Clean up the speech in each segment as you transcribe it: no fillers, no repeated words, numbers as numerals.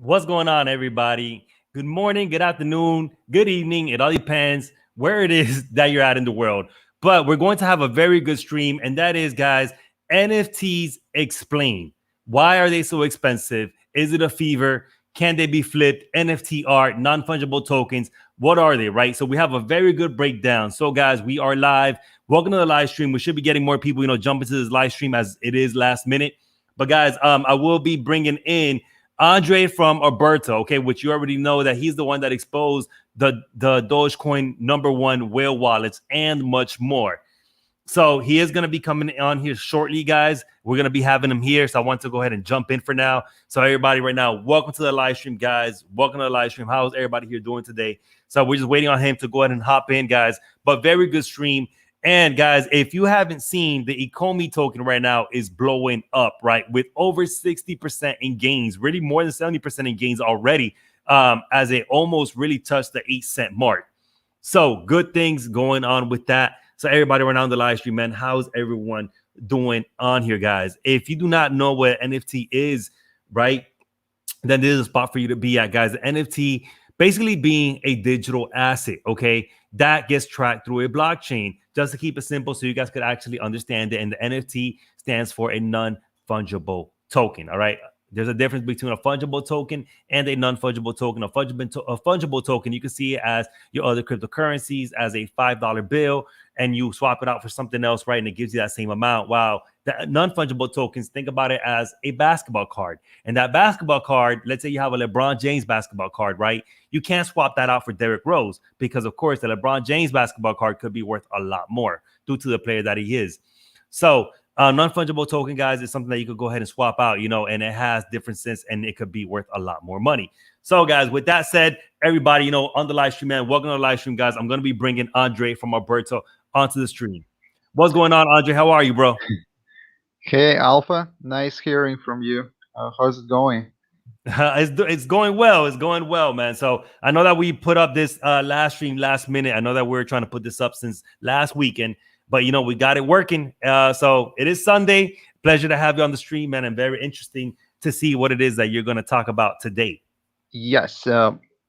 What's going on, everybody? Good morning, good afternoon, good evening. It all depends where it is that you're at in the world. But we're going to have a very good stream, and that is, guys, NFTs Explained. Why are they so expensive? Is it a fever? Can they be flipped? NFT art, non fungible tokens. What are they, right? So we have a very good breakdown. So, guys, we are live. Welcome to the live stream. We should be getting more people, jump into this live stream as it is last minute. But, guys, I will be bringing in Andre from Alberta, okay, which you already know that he's the one that exposed the Dogecoin #1 whale wallets and much more. So he is going to be coming on here shortly, guys. We're going to be having him here. So I want to go ahead and jump in for now. So everybody right now, welcome to the live stream, guys. Welcome to the live stream. How's everybody here doing today? So we're just waiting on him to go ahead and hop in, guys. But very good stream. And guys, if you haven't seen, the Ecomi token right now is blowing up, right? With over 60% in gains, really more than 70% in gains already, as it almost really touched the 8 cent mark. So good things going on with that. So everybody right now on the live stream, man, how's everyone doing on here, guys? If you do not know what NFT is, right, then this is a spot for you to be at, guys. The NFT basically being a digital asset, okay, that gets tracked through a blockchain. Just to keep it simple so you guys could actually understand it. And the NFT stands for a non-fungible token, all right? There's a difference between a fungible token and a non-fungible token. A fungible token, you can see it as your other cryptocurrencies, as a $5 bill, and you swap it out for something else, right? And it gives you that same amount. Wow. The non-fungible tokens, think about it as a basketball card. And that basketball card, let's say you have a LeBron James basketball card, right? You can't swap that out for Derrick Rose because, of course, the LeBron James basketball card could be worth a lot more due to the player that he is. So non-fungible token, guys, is something that you could go ahead and swap out, and it has different sense and it could be worth a lot more money. So, guys, with that said, everybody, on the live stream, man, welcome to the live stream, guys. I'm going to be bringing Andre from Alberta onto the stream. What's going on, Andre? How are you, bro? Hey, Alpha. Nice hearing from you. How's it going? It's going well. It's going well, man. So I know that we put up this last stream last minute. I know that we're trying to put this up since last weekend, but we got it working. So it is Sunday. Pleasure to have you on the stream, man, and very interesting to see what it is that you're going to talk about today. Yes.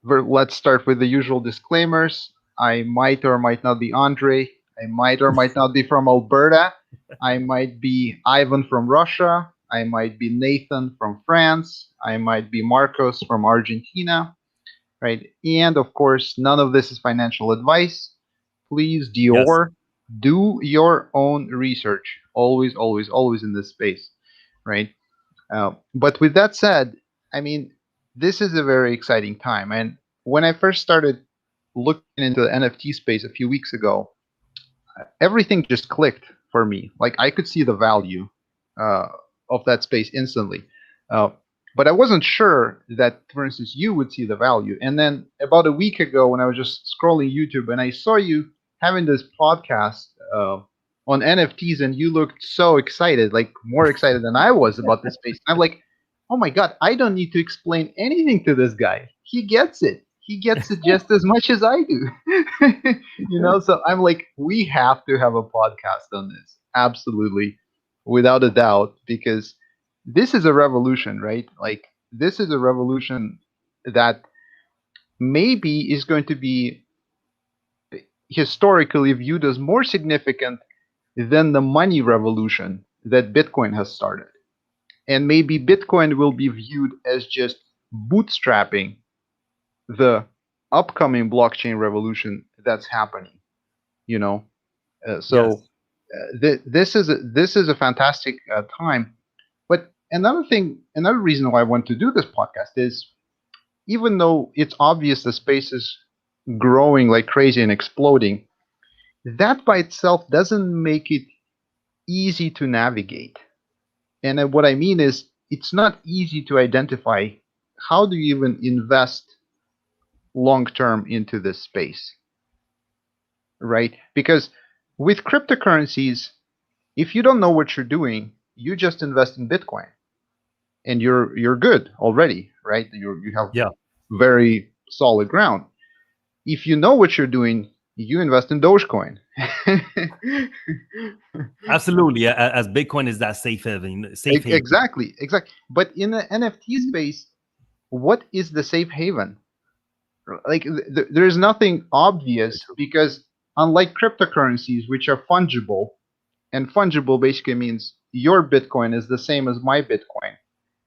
Let's start with the usual disclaimers. I might or might not be Andre. I might or might not be from Alberta. I might be Ivan from Russia. I might be Nathan from France. I might be Marcos from Argentina. Right. And of course, none of this is financial advice. Please do your own research. Always, always, always in this space. Right. But with that said, I mean, this is a very exciting time. And when I first started looking into the NFT space a few weeks ago, everything just clicked for me. Like I could see the value of that space instantly. But I wasn't sure that, for instance, you would see the value. And then about a week ago, when I was just scrolling YouTube and I saw you having this podcast on NFTs, and you looked so excited, like more excited than I was about this space. I'm like, oh my God, I don't need to explain anything to this guy. He gets it. He gets it just as much as I do. So I'm like, we have to have a podcast on this. Absolutely. Without a doubt, because this is a revolution, right? Like, this is a revolution that maybe is going to be historically viewed as more significant than the money revolution that Bitcoin has started. And maybe Bitcoin will be viewed as just bootstrapping the upcoming blockchain revolution that's happening. So Yes. this is a fantastic time. But another reason why I want to do this podcast is, even though it's obvious the space is growing like crazy and exploding, that by itself doesn't make it easy to navigate. And what I mean is, it's not easy to identify how do you even invest long term into this space, right? Because with cryptocurrencies, if you don't know what you're doing, you just invest in Bitcoin, and you're good already, right? You have very solid ground. If you know what you're doing, you invest in Dogecoin. Absolutely. As Bitcoin is that safe haven. Exactly. But in the NFT space, what is the safe haven? Like there's nothing obvious, because unlike cryptocurrencies, which are fungible, and fungible basically means your Bitcoin is the same as my Bitcoin,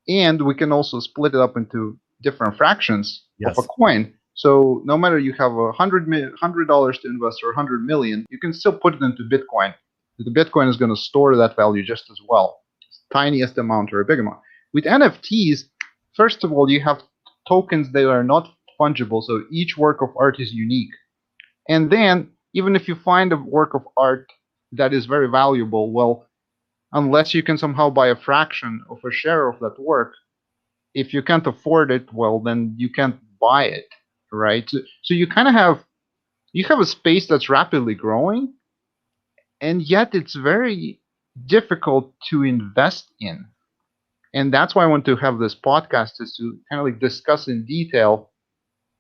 and we can also split it up into different fractions of a Yes. coin. So no matter you have $100 to invest or 100 million, you can still put it into Bitcoin. The Bitcoin is going to store that value just as well, tiniest amount or a big amount. With NFTs, first of all, you have tokens that are not fungible, so each work of art is unique. And then, even if you find a work of art that is very valuable, well, unless you can somehow buy a fraction of a share of that work, if you can't afford it, well, then you can't buy it, right? So you kind of have a space that's rapidly growing, and yet it's very difficult to invest in. And that's why I want to have this podcast, is to kind of like discuss in detail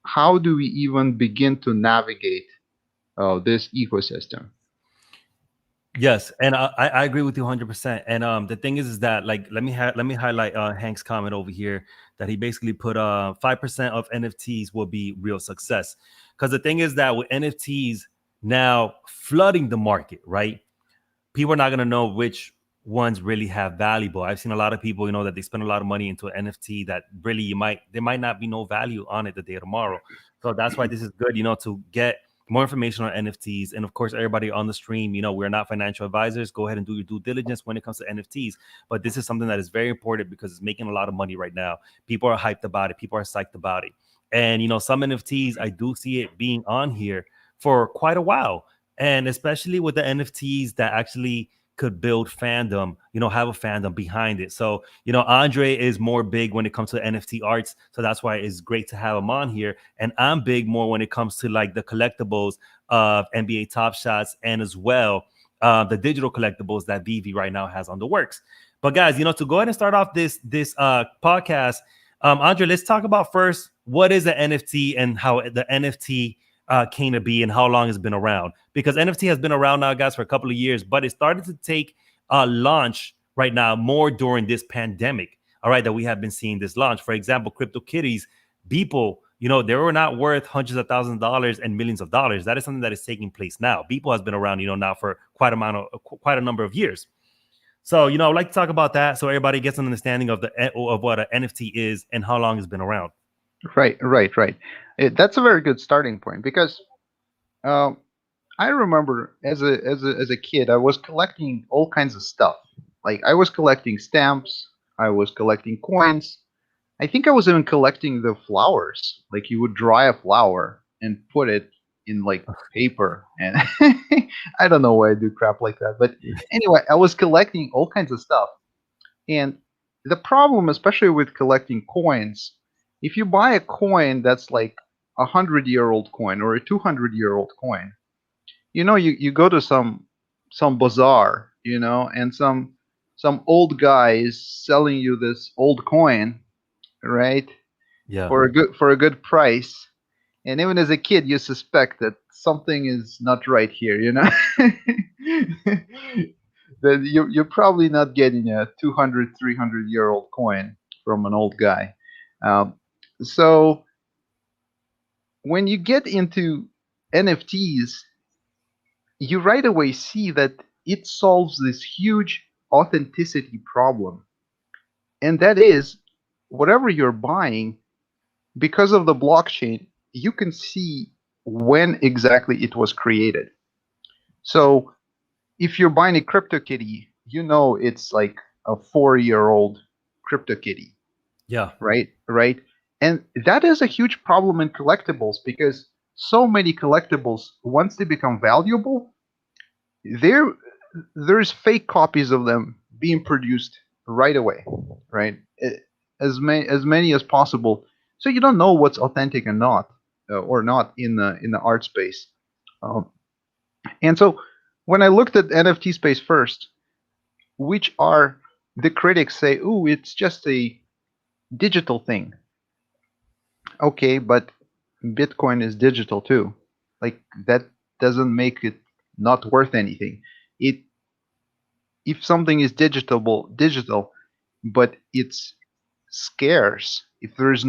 how do we even begin to navigate this ecosystem. Yes, and I agree with you 100%. And the thing is that, like, let me highlight Hank's comment over here, that he basically put 5% of NFTs will be real success. Because the thing is that with NFTs now flooding the market, right? People are not gonna know which ones really have valuable. I've seen a lot of people, that they spend a lot of money into an NFT that really there might not be no value on it the day of tomorrow. So that's why this is good, to get more information on NFTs. And of course, everybody on the stream, we're not financial advisors. Go ahead and do your due diligence when it comes to NFTs. But this is something that is very important because it's making a lot of money right now. People are hyped about it. People are psyched about it. And some NFTs, I do see it being on here for quite a while. And especially with the NFTs that actually could build fandom, have a fandom behind it. So, Andre is more big when it comes to NFT arts. So that's why it's great to have him on here. And I'm big more when it comes to like the collectibles of NBA TopShots, and as well the digital collectibles that Vivi right now has on the works. But guys, to go ahead and start off this podcast, Andre, let's talk about first, what is an NFT and how the NFT came to be and how long it's been around. Because NFT has been around now, guys, for a couple of years, but it started to take launch right now more during this pandemic. All right, that we have been seeing this launch. For example, crypto kitties, Beeple, they were not worth hundreds of thousands of dollars and millions of dollars. That is something that is taking place now. Beeple has been around, now for quite a number of years. So, I'd like to talk about that so everybody gets an understanding of what an NFT is and how long it's been around. Right. That's a very good starting point, because um, I remember as a kid, I was collecting all kinds of stuff. Like I was collecting stamps, I was collecting coins. I think I was even collecting the flowers. Like you would dry a flower and put it in like paper, and I don't know why I do crap like that. But anyway, I was collecting all kinds of stuff. And the problem, especially with collecting coins, if you buy a coin that's like 100-year-old coin or a 200-year-old coin, you go to some bazaar, and some old guy is selling you this old coin, right, Yeah. for a good price. And even as a kid, you suspect that something is not right here, that you're probably not getting a 200, 300-year-old coin from an old guy. um, so when you get into NFTs, you right away see that it solves this huge authenticity problem. And that is, whatever you're buying, because of the blockchain, you can see when exactly it was created. So if you're buying a CryptoKitty, it's like a 4-year-old CryptoKitty, Yeah. right? And that is a huge problem in collectibles, because so many collectibles, once they become valuable, there there's fake copies of them being produced right away, right? As many as possible, so you don't know what's authentic and not, or not in the art space. Um, and so when I looked at NFT space first, which are the critics say, "Ooh, it's just a digital thing." Okay, but Bitcoin is digital too. Like that doesn't make it not worth anything. It If something is digital, but it's scarce, if there's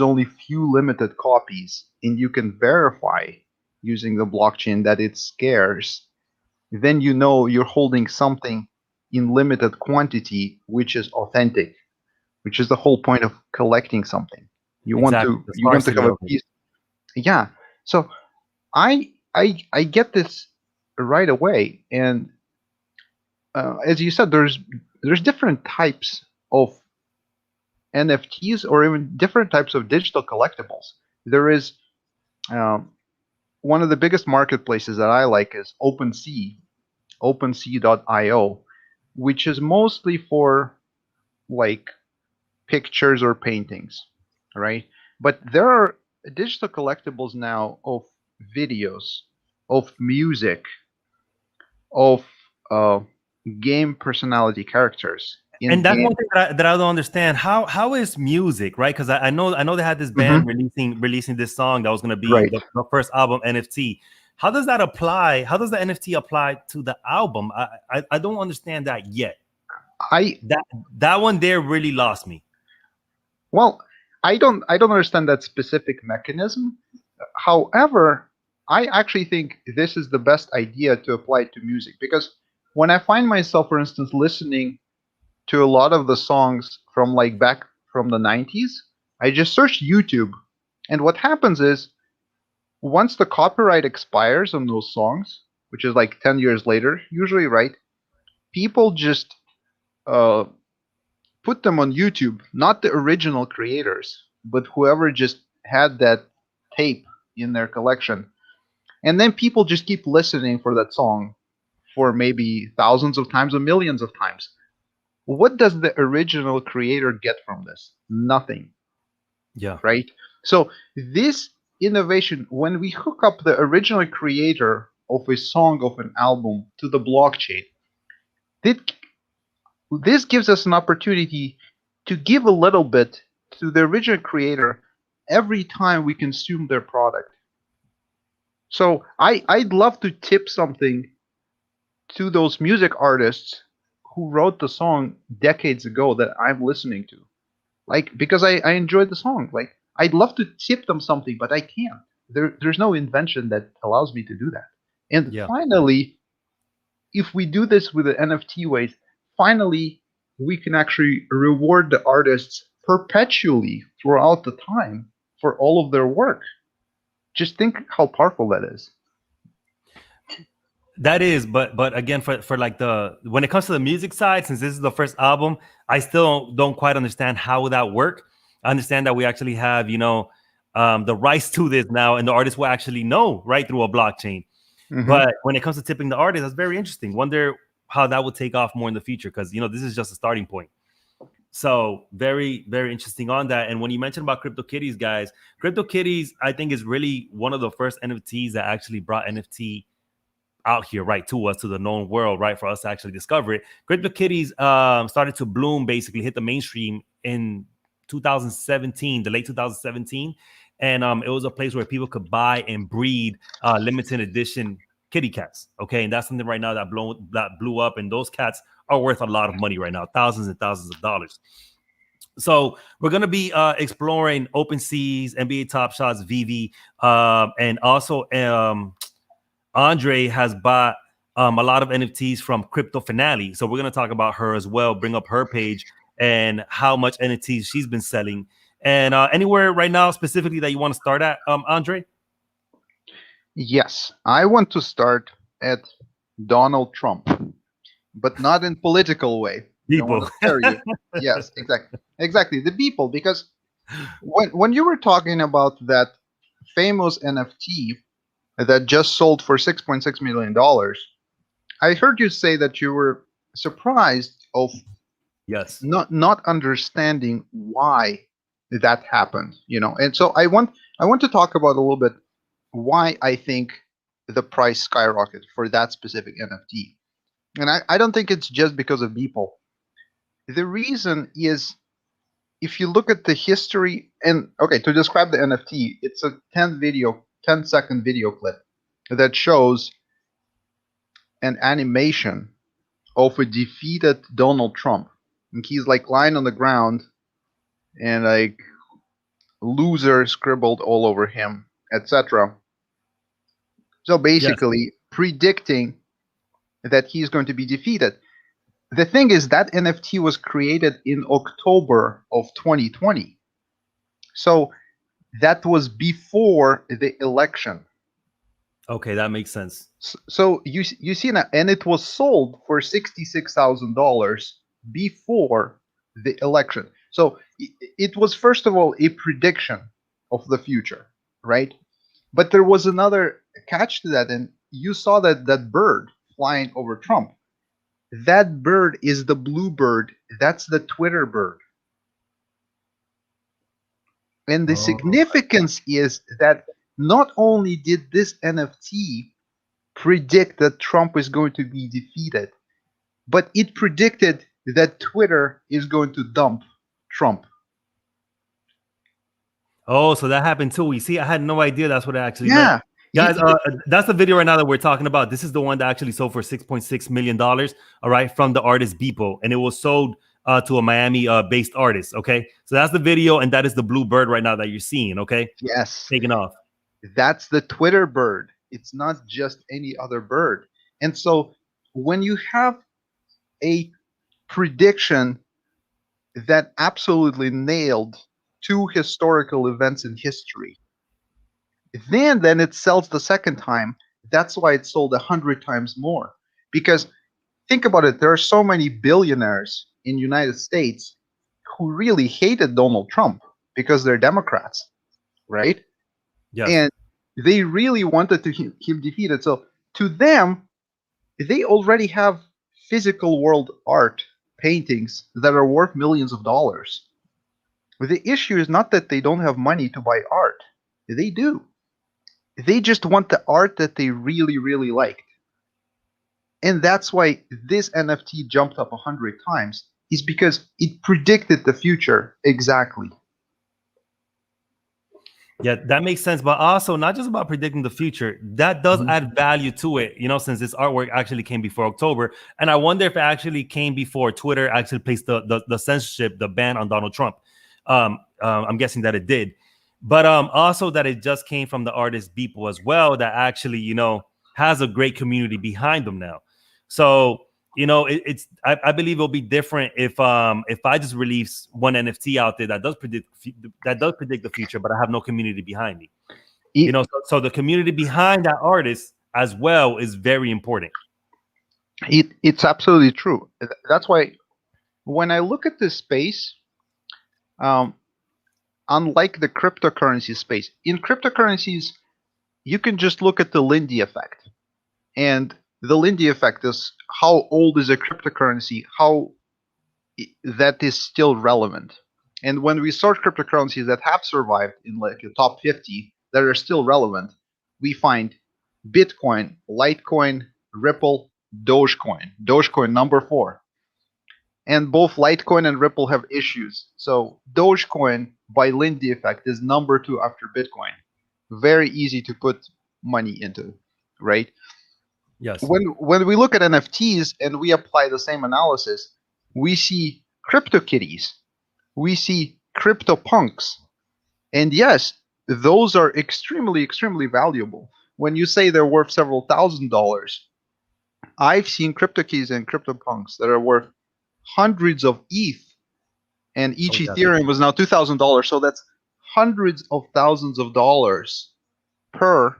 only few limited copies, and you can verify using the blockchain that it's scarce, then you know you're holding something in limited quantity, which is authentic, which is the whole point of collecting something. You want Exactly. to The you want to sparsity have a of it. piece. Yeah. So I get this right away, and as you said, there's different types of NFTs or even different types of digital collectibles. There is um, one of the biggest marketplaces that I like is OpenSea, OpenSea.io, which is mostly for like pictures or paintings, right? But there are digital collectibles now of videos, of music, of uh, game personality characters in And that's game. one thing that I don't understand. How is music, right? Because I know they had this band Hmm. releasing this song that was going to be Right. the first album NFT. How does that apply? How does the NFT apply to the album? I don't understand that yet. I That that one there really lost me. Well, I don't understand that specific mechanism. However, I actually think this is the best idea to apply to music because when I find myself, for instance, listening to a lot of the songs from like back from the 90s, I just search YouTube. And what happens is once the copyright expires on those songs, which is like 10 years later, usually, right? People just uh, put them on YouTube, not the original creators, but whoever just had that tape in their collection. And then people just keep listening for that song for maybe thousands of times or millions of times. What does the original creator get from this? Nothing, Yeah. right? So, this innovation, when we hook up the original creator of a song, of an album to the blockchain, it this gives us an opportunity to give a little bit to the original creator every time we consume their product. So I'd love to tip something to those music artists who wrote the song decades ago that I'm listening to. Like because I enjoyed the song. Like I'd love to tip them something, but I can't. There's no invention that allows me to do that. And Yeah. finally, if we do this with the NFT ways, finally we can actually reward the artists perpetually throughout the time for all of their work. Just think how powerful that is. That is, but again, for like the when it comes to the music side, since this is the first album, I still don't quite understand how would that work. I understand that we actually have the rights to this now, and the artist will actually know right through a blockchain. Hmm. But when it comes to tipping the artist, that's very interesting. Wonder how that would take off more in the future because this is just a starting point. So very, very interesting on that. And when you mentioned about Crypto Kitties, guys, Crypto Kitties, I think is really one of the first NFTs that actually brought NFT out here, right, to us, to the known world, right, for us to actually discover it. Crypto Kitties started to bloom, basically hit the mainstream in 2017, the late 2017. And it was a place where people could buy and breed limited edition kitty cats. Okay. And that's something right now that blew up. And those cats are worth a lot of money right now, thousands and thousands of dollars. So we're going to be exploring OpenSea's, NBA TopShots, Vivi, and also Andre has bought a lot of NFTs from Crypto Finale. So we're going to talk about her as well, bring up her page and how much NFTs she's been selling. And anywhere right now specifically that you want to start at, Andre? Yes, I want to start at Donald Trump, but not in political way. Don't want People. to scare you. Yes, exactly. The people, because when you were talking about that famous NFT that just sold for $6.6 million, I heard you say that you were surprised of Yes. not understanding why that happened. And so I want to talk about a little bit why I think the price skyrocketed for that specific NFT. And I don't think it's just because of Beeple. The reason is if you look at the history, and okay, to describe the NFT, it's a 10-second video clip that shows an animation of a defeated Donald Trump. And he's like lying on the ground and like loser scribbled all over him, etc. So Yes. basically, predicting that he's going to be defeated. The thing is that NFT was created in October of 2020. So that was before the election. Okay, that makes sense. So you see now, and it was sold for $66,000 before the election. So it was first of all a prediction of the future, right? But there was another catch to that, and you saw that bird flying over Trump. That bird is the blue bird. That's the Twitter bird. And the Oh, significance is that not only did this NFT predict that Trump is going to be defeated, but it predicted that Twitter is going to dump Trump. oh, so that happened too. You see, I had no idea that's what it actually meant. Yeah. Guys, that's the video right now that we're talking about. This is the one that actually sold for $6.6 million, all right, from the artist Beeple. And it was sold to a Miami-based artist, okay? So that's the video, and that is the blue bird right now that you're seeing, okay? Yes. Taking off. That's the Twitter bird. It's not just any other bird. And so when you have a prediction that absolutely nailed two historical events in history, then it sells the second time. That's why it sold 100 times more. Because think about it, there are so many billionaires in United States who really hated Donald Trump because they're Democrats, right? Yes. And they really wanted to him defeated. So to them, they already have physical world art paintings that are worth millions of dollars. The issue is not that they don't have money to buy art. They do. They just want the art that they really, really liked. And that's why this NFT jumped up 100 times, is because it predicted the future exactly. Yeah, that makes sense. But also, not just about predicting the future, that does add value to it, you know, since this artwork actually came before October. And I wonder if it actually came before Twitter actually placed the censorship, the ban on Donald Trump. I'm guessing that it did. But also that it just came from the artist Beeple as well, that actually, you know, has a great community behind them now. So, you know, I believe it'll be different if I just release one NFT out there that does predict the future, but I have no community behind me. You know, so the community behind that artist as well is very important. It's absolutely true. That's why when I look at this space, unlike the cryptocurrency space, in cryptocurrencies, you can just look at the Lindy effect. And the Lindy effect is how old is a cryptocurrency, how that is still relevant. And when we sort cryptocurrencies that have survived in like the top 50 that are still relevant, we find Bitcoin, Litecoin, Ripple, Dogecoin. Dogecoin number 4. And both Litecoin and Ripple have issues. So Dogecoin, by Lindy effect, is number 2 after Bitcoin. Very easy to put money into, right? Yes. When we look at NFTs and we apply the same analysis, we see crypto kitties, we see crypto punks, and yes, those are extremely valuable. When you say they're worth several $1,000s, I've seen crypto kitties and crypto punks that are worth hundreds of ETH, and each Ethereum was now $2,000. So that's hundreds of thousands of dollars per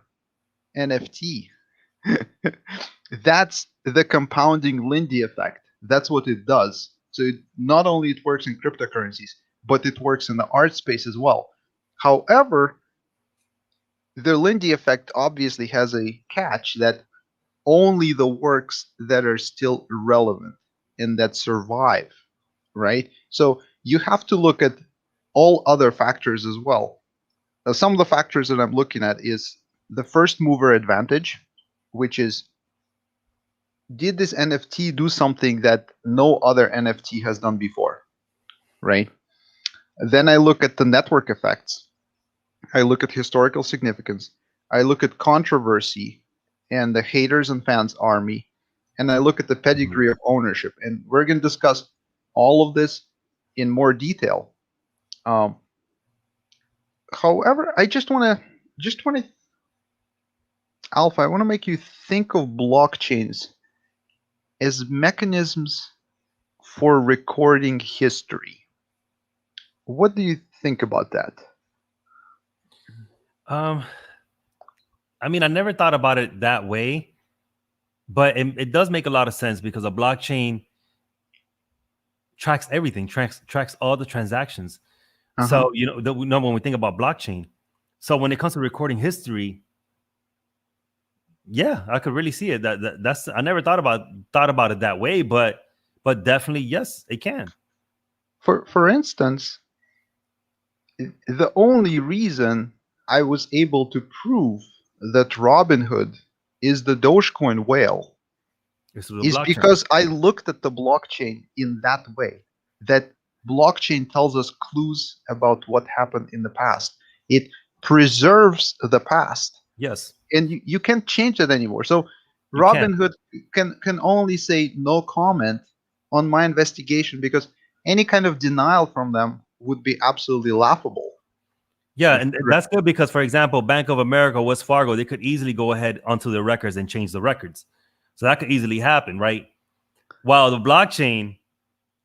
NFT. That's the compounding Lindy effect. That's what it does. So not only it works in cryptocurrencies, but it works in the art space as well. However, the Lindy effect obviously has a catch that only the works that are still relevant and that survive, right? So you have to look at all other factors as well. Some of the factors that I'm looking at is the first mover advantage, which is, did this NFT do something that no other NFT has done before, right? Then I look at the network effects. I look at historical significance. I look at controversy and the haters and fans army. And I look at the pedigree of ownership. And we're going to discuss all of this in more detail. However, I just want to Alpha, I want to make you think of blockchains as mechanisms for recording history. What do you think about that? I mean, I never thought about it that way, but it does make a lot of sense because a blockchain tracks everything, tracks all the transactions. So when we think about blockchain, so when it comes to recording history, yeah, I could really see it. That's I never thought about it that way, but definitely yes, it can. For instance, the only reason I was able to prove that Robinhood is the Dogecoin whale It's through the is blockchain. because I looked at the blockchain in that way. That blockchain tells us clues about what happened in the past. It preserves the past, Yes, and you can't change it anymore. So you can. Robinhood can only say no comment on my investigation because any kind of denial from them would be absolutely laughable. Yeah, and that's good because, for example, Bank of America, Wells Fargo, they could easily go ahead onto their records and change the records. So that could easily happen, right? While the blockchain,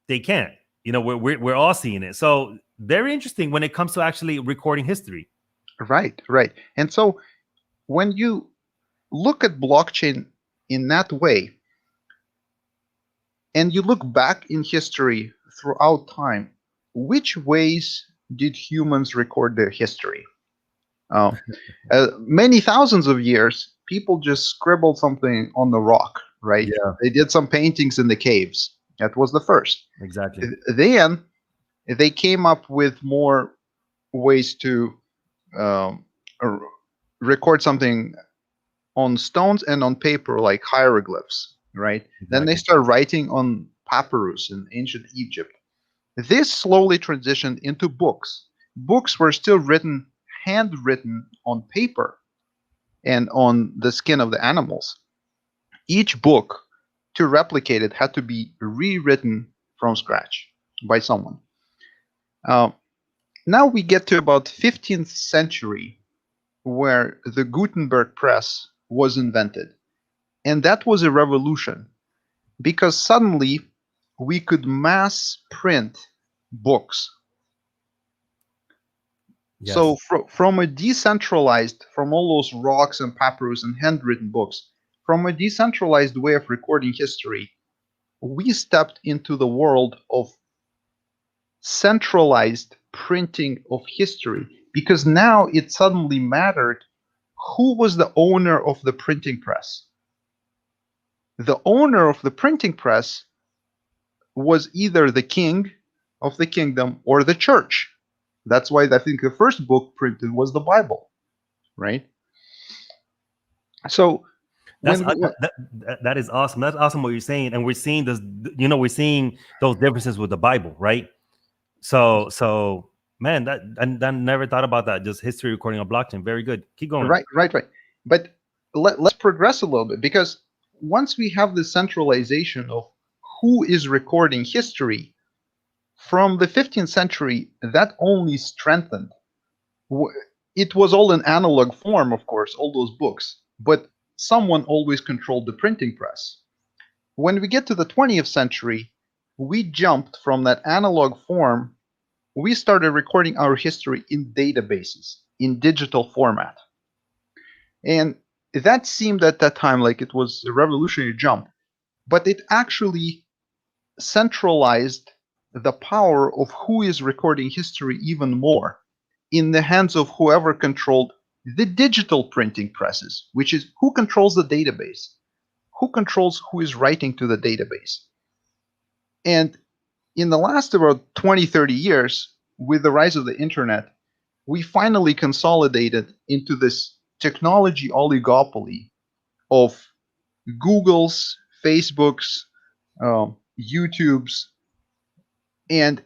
they can't. You know, we're all seeing it. So very interesting when it comes to actually recording history. Right, right. And so when you look at blockchain in that way, and you look back in history throughout time, which ways did humans record their history? Uh, Many thousands of years, people just scribbled something on the rock, right? Yeah, They did some paintings in the caves. That was the first. exactly. Then they came up with more ways to um, record something on stones and on paper, like hieroglyphs, right? Then they Exactly. start writing on papyrus in ancient Egypt. This slowly transitioned into books. Books were still handwritten on paper and on the skin of the animals. Each book, to replicate it, had to be rewritten from scratch by someone. Uh, Now we get to about 15th century, where the Gutenberg press was invented. And that was a revolution because suddenly we could mass print books. Yes. So from a decentralized, from all those rocks and papyrus and handwritten books, from a decentralized way of recording history, we stepped into the world of centralized printing of history because now it suddenly mattered who was the owner of the printing press. The owner of the printing press was either the king of the kingdom or the church. That's why I think the first book printed was the Bible, right? So That's when we, that is awesome. That's awesome what you're saying, and we're seeing this. You know, we're seeing those differences with the Bible, right? So man, I never thought about that. Just history recording on blockchain. Very good. Keep going. right. But let's progress a little bit because once we have the centralization of who is recording history from the 15th century, that only strengthened. It was all in analog form, of course, all those books, but someone always controlled the printing press. When we get to the 20th century, we jumped from that analog form. We started recording our history in databases, in digital format. And that seemed at that time like it was a revolutionary jump, but it actually centralized the power of who is recording history even more in the hands of whoever controlled the digital printing presses, which is who controls the database, who controls who is writing to the database. And in the last about 20, 30 years, with the rise of the internet, we finally consolidated into this technology oligopoly of Google's, Facebook's, YouTube's, and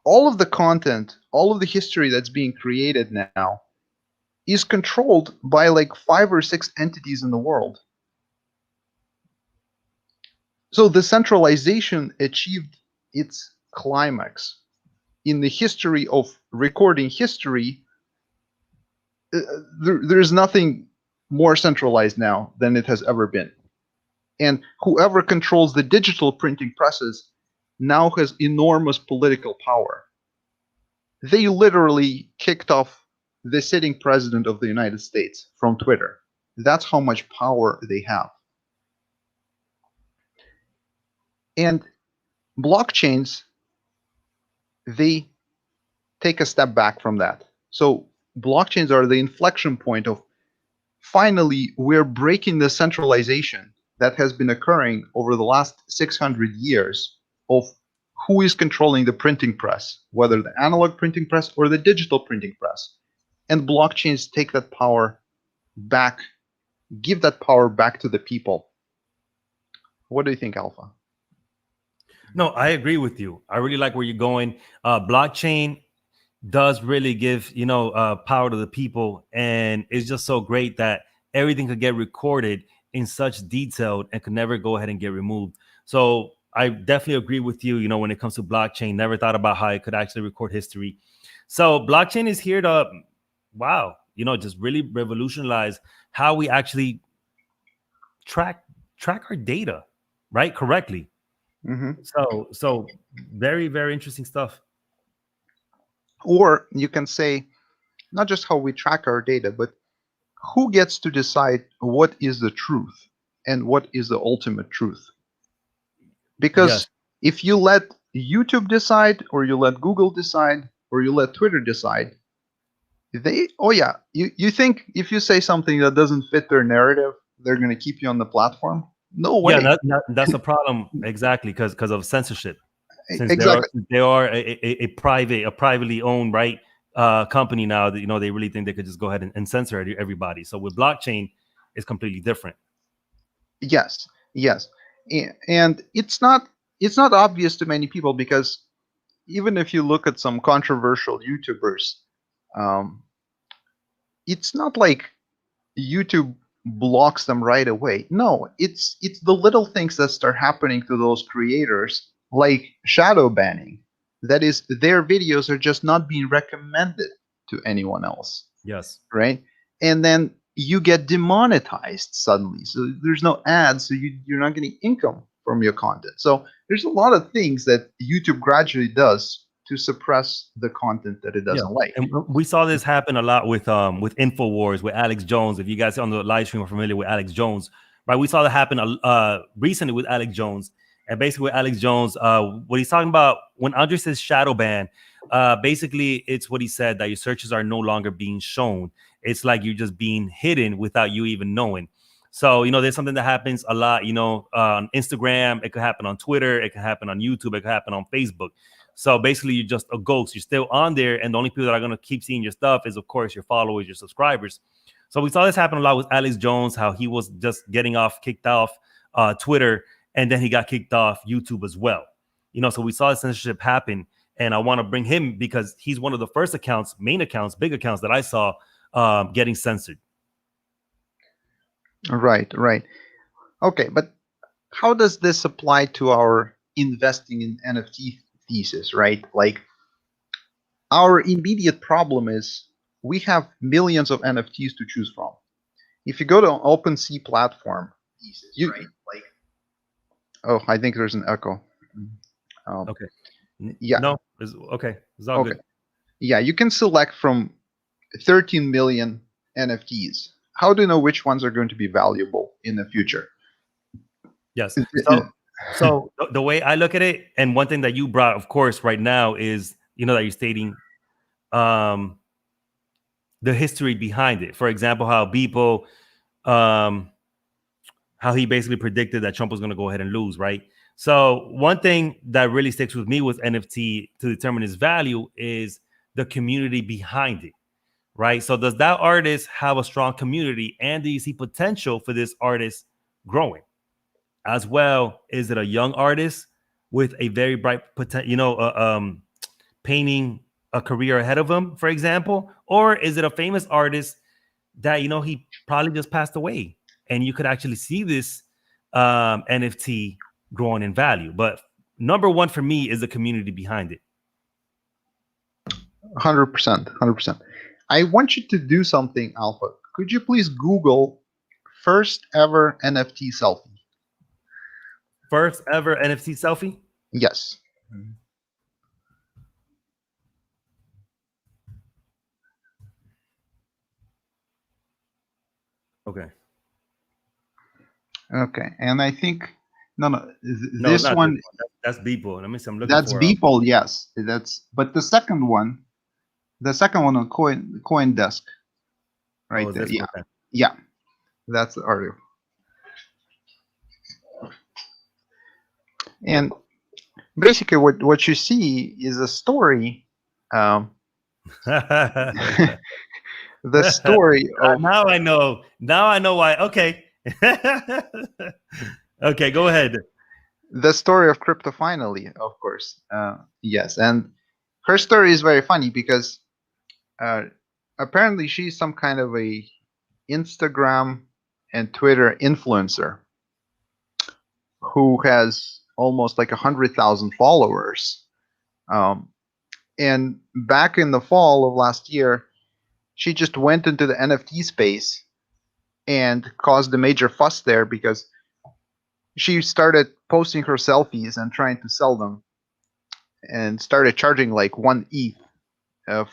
all of the content, all of the history that's being created now is controlled by like 5 or 6 entities in the world. So the centralization achieved its climax in the history of recording history. there's nothing more centralized now than it has ever been. And whoever controls the digital printing presses now has enormous political power. They literally kicked off the sitting president of the United States from Twitter. That's how much power they have. And blockchains, they take a step back from that. So blockchains are the inflection point of finally we're breaking the centralization that has been occurring over the last 600 years of who is controlling the printing press, whether the analog printing press or the digital printing press. And blockchains take that power back, give that power back to the people. What do you think, Alpha? No, I agree with you. I really like where you're going. Blockchain does really give power to the people, and it's just so great that everything could get recorded in such detail and could never go ahead and get removed. So I definitely agree with you. When it comes to blockchain, never thought about how it could actually record history. So blockchain is here to, wow, just really revolutionize how we actually track our data, right, correctly. Mm-hmm. So very, very interesting stuff. Or you can say not just how we track our data, but who gets to decide what is the truth and what is the ultimate truth. Because Yes. if you let YouTube decide, or you let Google decide, or you let Twitter decide, you think if you say something that doesn't fit their narrative, they're going to keep you on the platform? No way. Yeah, that's a problem, exactly, because of censorship. Since Exactly. they are a privately owned, right, company now, that they really think they could just go ahead and censor everybody. So with blockchain, it's completely different. Yes, yes, and it's not obvious to many people, because even if you look at some controversial YouTubers, um, it's not like YouTube blocks them right away. No, it's the little things that start happening to those creators, like shadow banning. That is, their videos are just not being recommended to anyone else, Yes. right? And then you get demonetized suddenly. So there's no ads, so you're not getting income from your content. So there's a lot of things that YouTube gradually does to suppress the content that it Yeah, doesn't like. and we saw this happen a lot with Infowars with Alex Jones. If you guys on the live stream are familiar with Alex Jones, right? We saw that happen recently with Alex Jones, and basically with Alex Jones, what he's talking about when Andre says shadow ban, basically it's what he said, that your searches are no longer being shown. It's like you're just being hidden without you even knowing. So there's something that happens a lot. On Instagram, it could happen on Twitter, it could happen on YouTube, it could happen on Facebook. So basically, you're just a ghost. You're still on there, and the only people that are going to keep seeing your stuff is, of course, your followers, your subscribers. So we saw this happen a lot with Alex Jones, how he was just kicked off Twitter, and then he got kicked off YouTube as well. So we saw censorship happen, and I want to bring him because he's one of the first accounts, main accounts, big accounts that I saw getting censored. Right, right. Okay, but how does this apply to our investing in NFT thesis, right? Like, our immediate problem is we have millions of NFTs to choose from. If you go to an OpenSea platform, right? Like, oh, I think there's an echo. Okay. Yeah. No. Okay. It's all good. Yeah, you can select from 13 million NFTs. How do you know which ones are going to be valuable in the future? Yes. So the way I look at it, and one thing that you brought, of course, right now is, that you're stating the history behind it. For example, how Beeple, how he basically predicted that Trump was going to go ahead and lose, right? So one thing that really sticks with me with NFT to determine its value is the community behind it, right? So does that artist have a strong community, and do you see potential for this artist growing? As well, is it a young artist with a very bright potential, painting a career ahead of him, for example, or is it a famous artist that he probably just passed away, and you could actually see this NFT growing in value? But number one for me is the community behind it. 100%, 100%. I want you to do something, Alpha. Could you please Google first ever NFT selfie? First ever NFT selfie. Yes. Okay. Okay. And I think no, No, this not one. this one. That's Beeple. Let me see. I'm looking That's for. Beeple. Yes, but the second one on Coin Desk, Oh, right is there. this Yeah, one? Okay. yeah. That's the article. And basically, what you see is a story. Um, the story of Now I know. Now I know why. Okay. Okay, go ahead. Crypto finally, of course. Yes, and her story is very funny because uh, apparently she's some kind of a Instagram and Twitter influencer who has almost like 100,000 followers. Um, and back in the fall of last year, she just went into the NFT space and caused a major fuss there because she started posting her selfies and trying to sell them and started charging like 1 ETH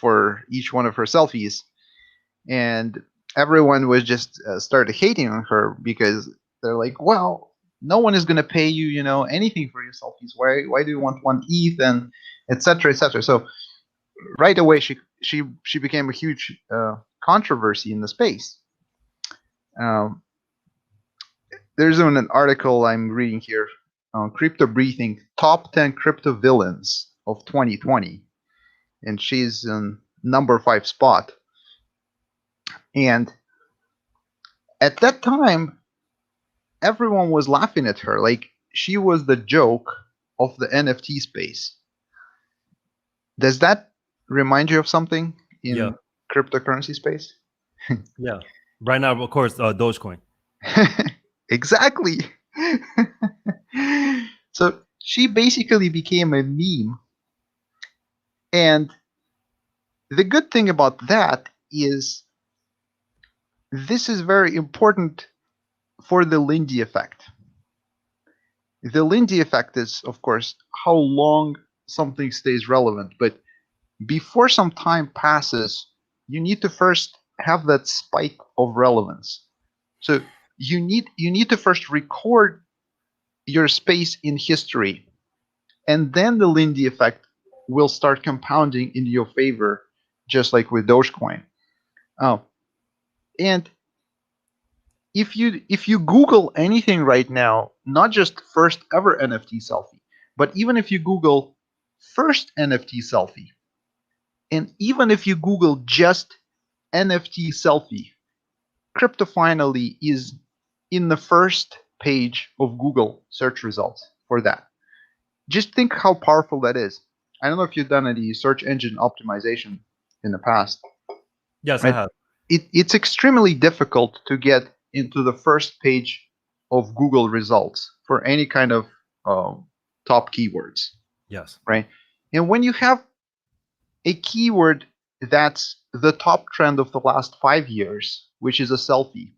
for each one of her selfies. And everyone was just started hating on her because they're like, well, no one is going to pay you, anything for your selfies. Why do you want 1 ETH and etc. etc. So right away, she became a huge controversy in the space. Um, there's an article I'm reading here on Crypto Briefing, top 10 crypto villains of 2020, and she's in number 5 spot. And at that time, everyone was laughing at her, like she was the joke of the NFT space. Does that remind you of something Yeah. in cryptocurrency space? Yeah. Right now, of course, Dogecoin. Exactly. So she basically became a meme. And the good thing about that is this is very important for the Lindy effect. The Lindy effect is, of course, how long something stays relevant. But before some time passes, you need to first have that spike of relevance. So you need to first record your space in history, and then the Lindy effect will start compounding in your favor, just like with Dogecoin. Oh, and if you Google anything right now, not just first ever NFT selfie, but even if you Google first NFT selfie, and even if you Google just NFT selfie, crypto finally is in the first page of Google search results for that. Just think how powerful that is. I don't know if you've done any search engine optimization in the past. Yes, I Right? have. It's extremely difficult to get into the first page of Google results for any kind of top keywords, Yes. right? And when you have a keyword that's the top trend of the last 5 years, which is a selfie,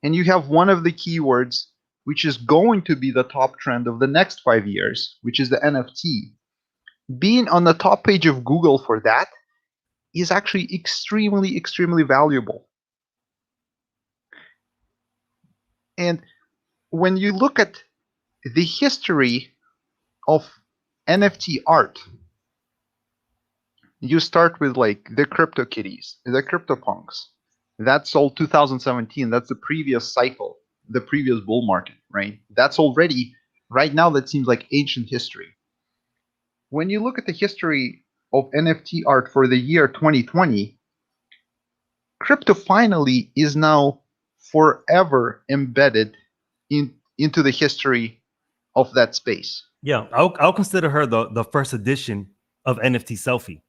and you have one of the keywords which is going to be the top trend of the next 5 years, which is the NFT, being on the top page of Google for that is actually extremely, extremely valuable. And when you look at the history of NFT art, you start with like the Crypto Kitties, the Crypto Punks. That's all 2017. That's the previous cycle, the previous bull market, right? That's already, right now, that seems like ancient history. When you look at the history of NFT art for the year 2020, crypto finally is now forever embedded into the history of that space. Yeah, I'll consider her the first edition of NFT selfie.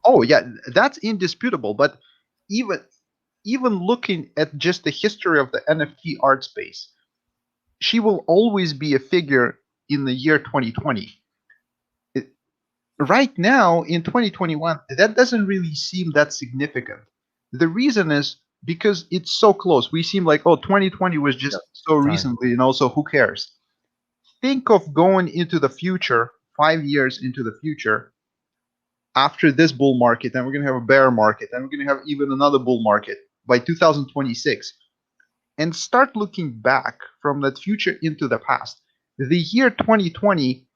Oh yeah, that's indisputable. But even looking at just the history of the NFT art space, she will always be a figure in the year 2020. It, right now in 2021, that doesn't really seem that significant. The reason is because it's so close. We seem like, oh, 2020 was Yeah. just so Time. recently, so who cares? Think of going into the future, 5 years into the future, after this bull market, and we're going to have a bear market, and we're going to have even another bull market by 2026, and start looking back from that future into the past. The year 2020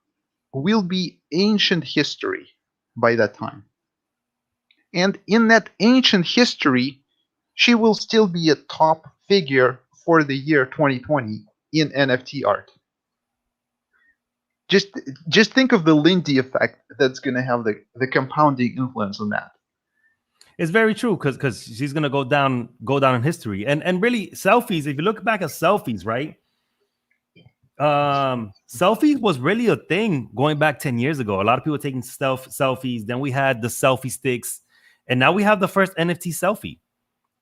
will be ancient history by that time. And in that ancient history, she will still be a top figure for the year 2020 in NFT art. Just just think of the Lindy effect that's going to have the compounding influence on that. It's very true because she's gonna go down in history. And really selfies, if you look back at selfies, right? Selfies was really a thing going back 10 years ago. A lot of people taking selfies. Then we had the selfie sticks, and now we have the first NFT selfie.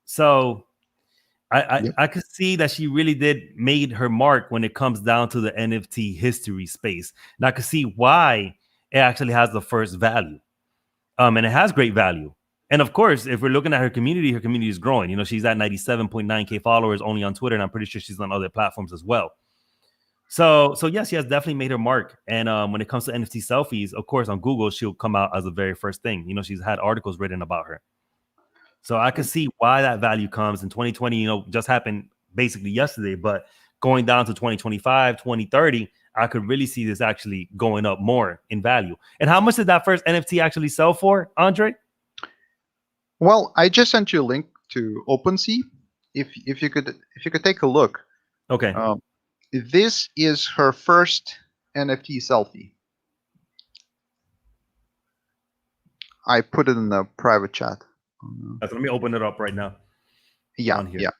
So I could see that she really did made her mark when it comes down to the NFT history space. And I could see why it actually has the first value. And it has great value. And of course, if we're looking at her community is growing. You know, she's at 97.9K followers only on Twitter, and I'm pretty sure she's on other platforms as well. So yes, she has definitely made her mark. And when it comes to NFT selfies, of course, on Google, she'll come out as the very first thing. You know, she's had articles written about her. So I can see why that value comes in 2020, just happened basically yesterday, but going down to 2025, 2030, I could really see this actually going up more in value. And how much did that first NFT actually sell for, Andre? Well, I just sent you a link to OpenSea. If you could take a look. Okay. This is her first NFT selfie. I put it in the private chat. Let me open it up right now. Yeah, yeah,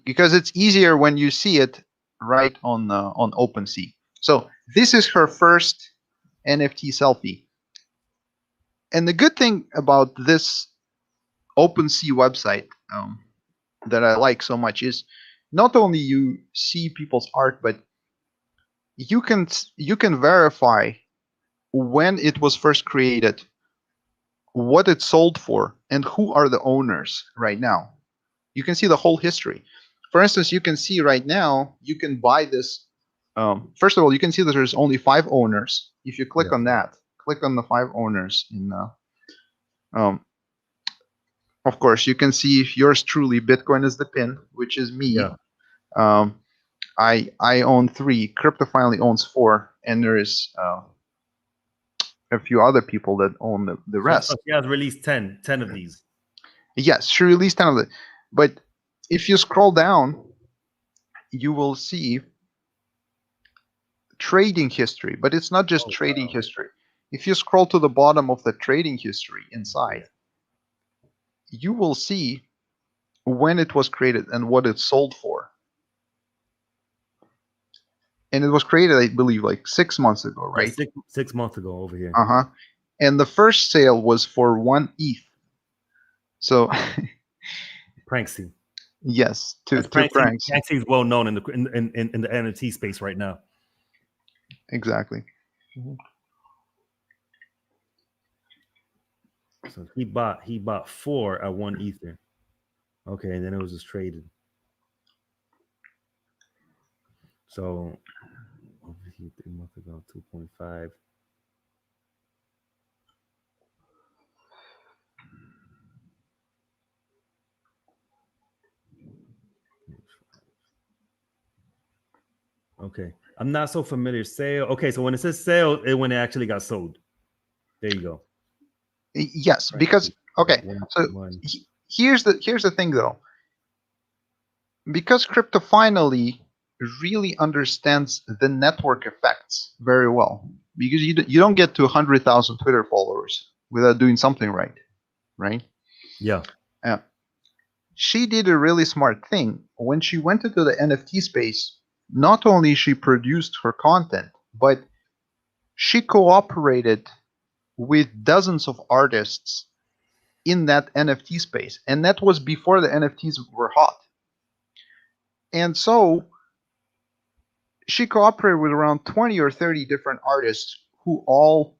because it's easier when you see it right on OpenSea. So this is her first NFT selfie, and the good thing about this OpenSea website that I like so much is not only you see people's art, but you can verify when it was first created, what it sold for, and who are the owners right now. You can see the whole history. For instance, you can see right now, you can buy this. First of all, you can see that there's only 5 owners. If you click on that, click on the 5 owners in of course, you can see yours truly, Bitcoin is the pin, which is me. Yeah. I own 3. Crypto finally owns 4, and there is a few other people that own the rest. So she has released 10 of these. Yes, she released 10 of them. But if you scroll down, you will see trading history. But it's not just trading history. If you scroll to the bottom of the trading history inside, you will see when it was created and what it sold for. And it was created, I believe, like 6 months ago, right? Yeah, 6 months ago over here. And the first sale was for 1 ETH. So Pranksy. Yes, two pranks. Pranksy is well known in the NFT space right now. Exactly. So he bought 4 at 1 ether. Okay, and then it was just traded. So over here 3 months ago, 2.5. Okay, I'm not so familiar. Sale. Okay, so when it says sale, when it actually got sold. There you go. Yes, because okay. So here's the thing though. Because crypto finally really understands the network effects very well. Because you don't get to 100,000 Twitter followers without doing something right, right? Yeah. She did a really smart thing when she went into the NFT space. Not only she produced her content, but she cooperated with dozens of artists in that NFT space, and that was before the NFTs were hot. And so she cooperated with around 20 or 30 different artists who all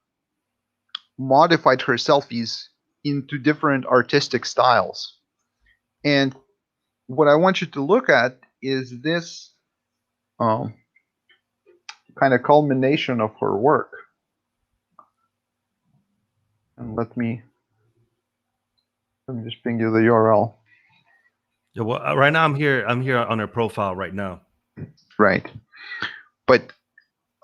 modified her selfies into different artistic styles. And what I want you to look at is this kind of culmination of her work. And let me just ping you the URL. Yeah, well, right now I'm here on her profile right now. Right. But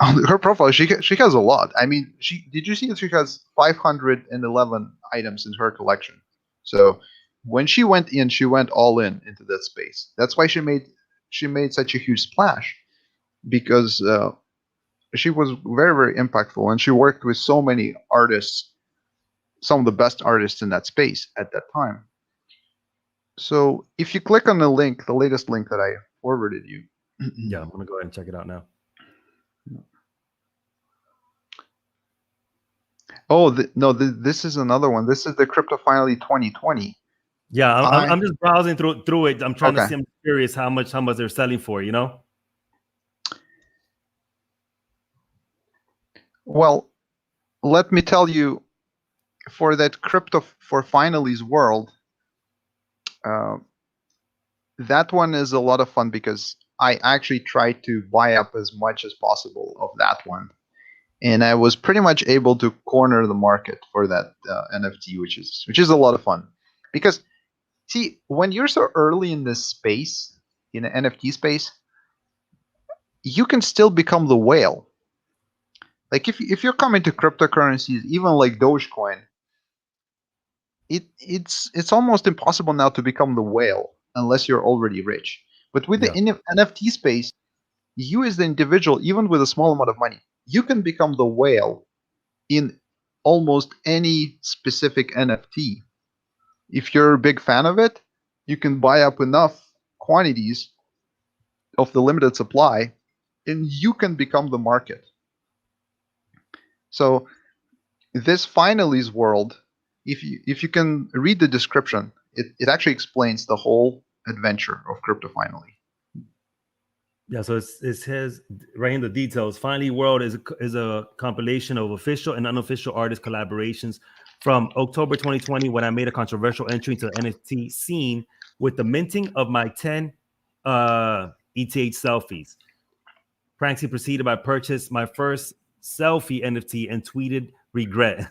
on her profile, she has a lot. I mean, did you see that she has 511 items in her collection? So when she went in, she went all in into that space. That's why she made such a huge splash, because she was very, very impactful, and she worked with so many artists, some of the best artists in that space at that time. So if you click on the link, the latest link that I forwarded you. Yeah, I'm gonna go ahead and check it out now. Oh, no, this is another one. This is the Crypto Finally 2020. Yeah, I'm just browsing through it. I'm trying to see. I'm curious how much they're selling for. You know. Well, let me tell you, for that Crypto for Finalies world, that one is a lot of fun because I actually tried to buy up as much as possible of that one, and I was pretty much able to corner the market for that NFT, which is a lot of fun. Because see, when you're so early in this space, in the NFT space, you can still become the whale. Like if you're coming to cryptocurrencies, even like Dogecoin, it's almost impossible now to become the whale unless you're already rich. But with the NFT space, you as the individual, even with a small amount of money, you can become the whale in almost any specific NFT. If you're a big fan of it, you can buy up enough quantities of the limited supply, and you can become the market. So this Finalies world, if you can read the description, it actually explains the whole adventure of Crypto Finally. Yeah, so it says right in the details. Finally World is a compilation of official and unofficial artist collaborations from October 2020, when I made a controversial entry into the NFT scene with the minting of my 10 ETH selfies. Pranksy proceeded by purchase my first selfie NFT and tweeted regret.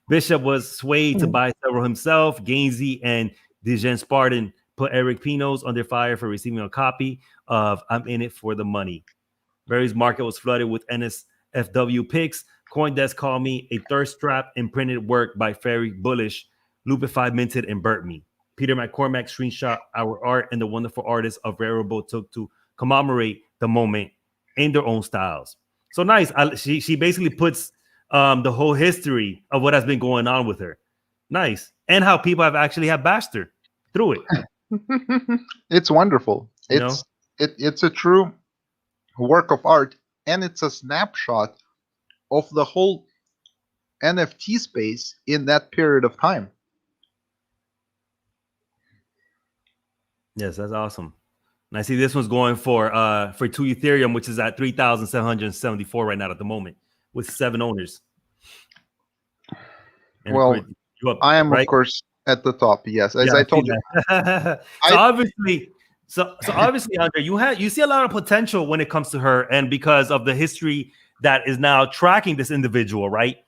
Bishop was swayed to buy several himself. Gainsey and Dijon Spartan put Eric Pinos under fire for receiving a copy of I'm in it for the money. Barry's market was flooded with NSFW pics. CoinDesk called me a thirst trap and printed work by Ferry Bullish, Lupify minted and burnt me. Peter McCormack screenshot our art, and the wonderful artists of Rarible took to commemorate the moment in their own styles. So nice. She basically puts the whole history of what has been going on with her. Nice. And how people have actually bashed her through it. It's wonderful. It's a true work of art, and it's a snapshot of the whole NFT space in that period of time. Yes, that's awesome. And I see this one's going for 2 Ethereum, which is at 3,774 right now at the moment, with 7 owners. And well, I am right? Of course at the top. Yes, as I told you. So obviously, Andre, you see a lot of potential when it comes to her, and because of the history that is now tracking this individual, right?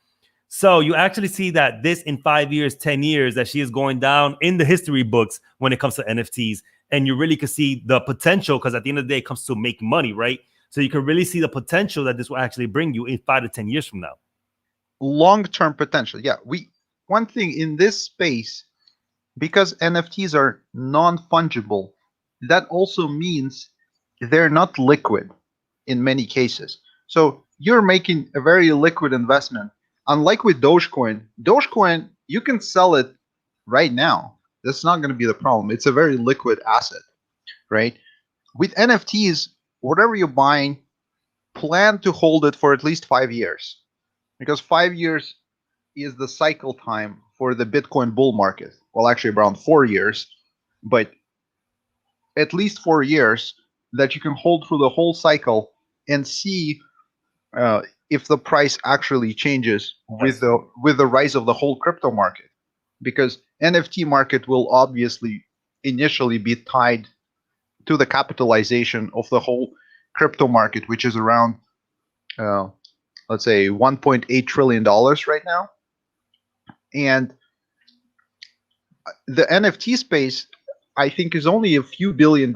So you actually see that this in 5 years, 10 years, that she is going down in the history books when it comes to NFTs. And you really can see the potential, because at the end of the day, it comes to make money, right? So you can really see the potential that this will actually bring you in 5 to 10 years from now. Long-term potential. Yeah. One thing in this space, because NFTs are non-fungible, that also means they're not liquid in many cases. So you're making a very liquid investment. Unlike with Dogecoin, you can sell it right now. That's not going to be the problem. It's a very liquid asset, right? With NFTs, whatever you're buying, plan to hold it for at least 5 years, because 5 years is the cycle time for the Bitcoin bull market. Well, actually around 4 years, but at least 4 years that you can hold through the whole cycle and see if the price actually changes Yes. with the rise of the whole crypto market, because NFT market will obviously initially be tied to the capitalization of the whole crypto market, which is around uh, let's say $1.8 trillion right now. And the NFT space, I think, is only a few $1 billion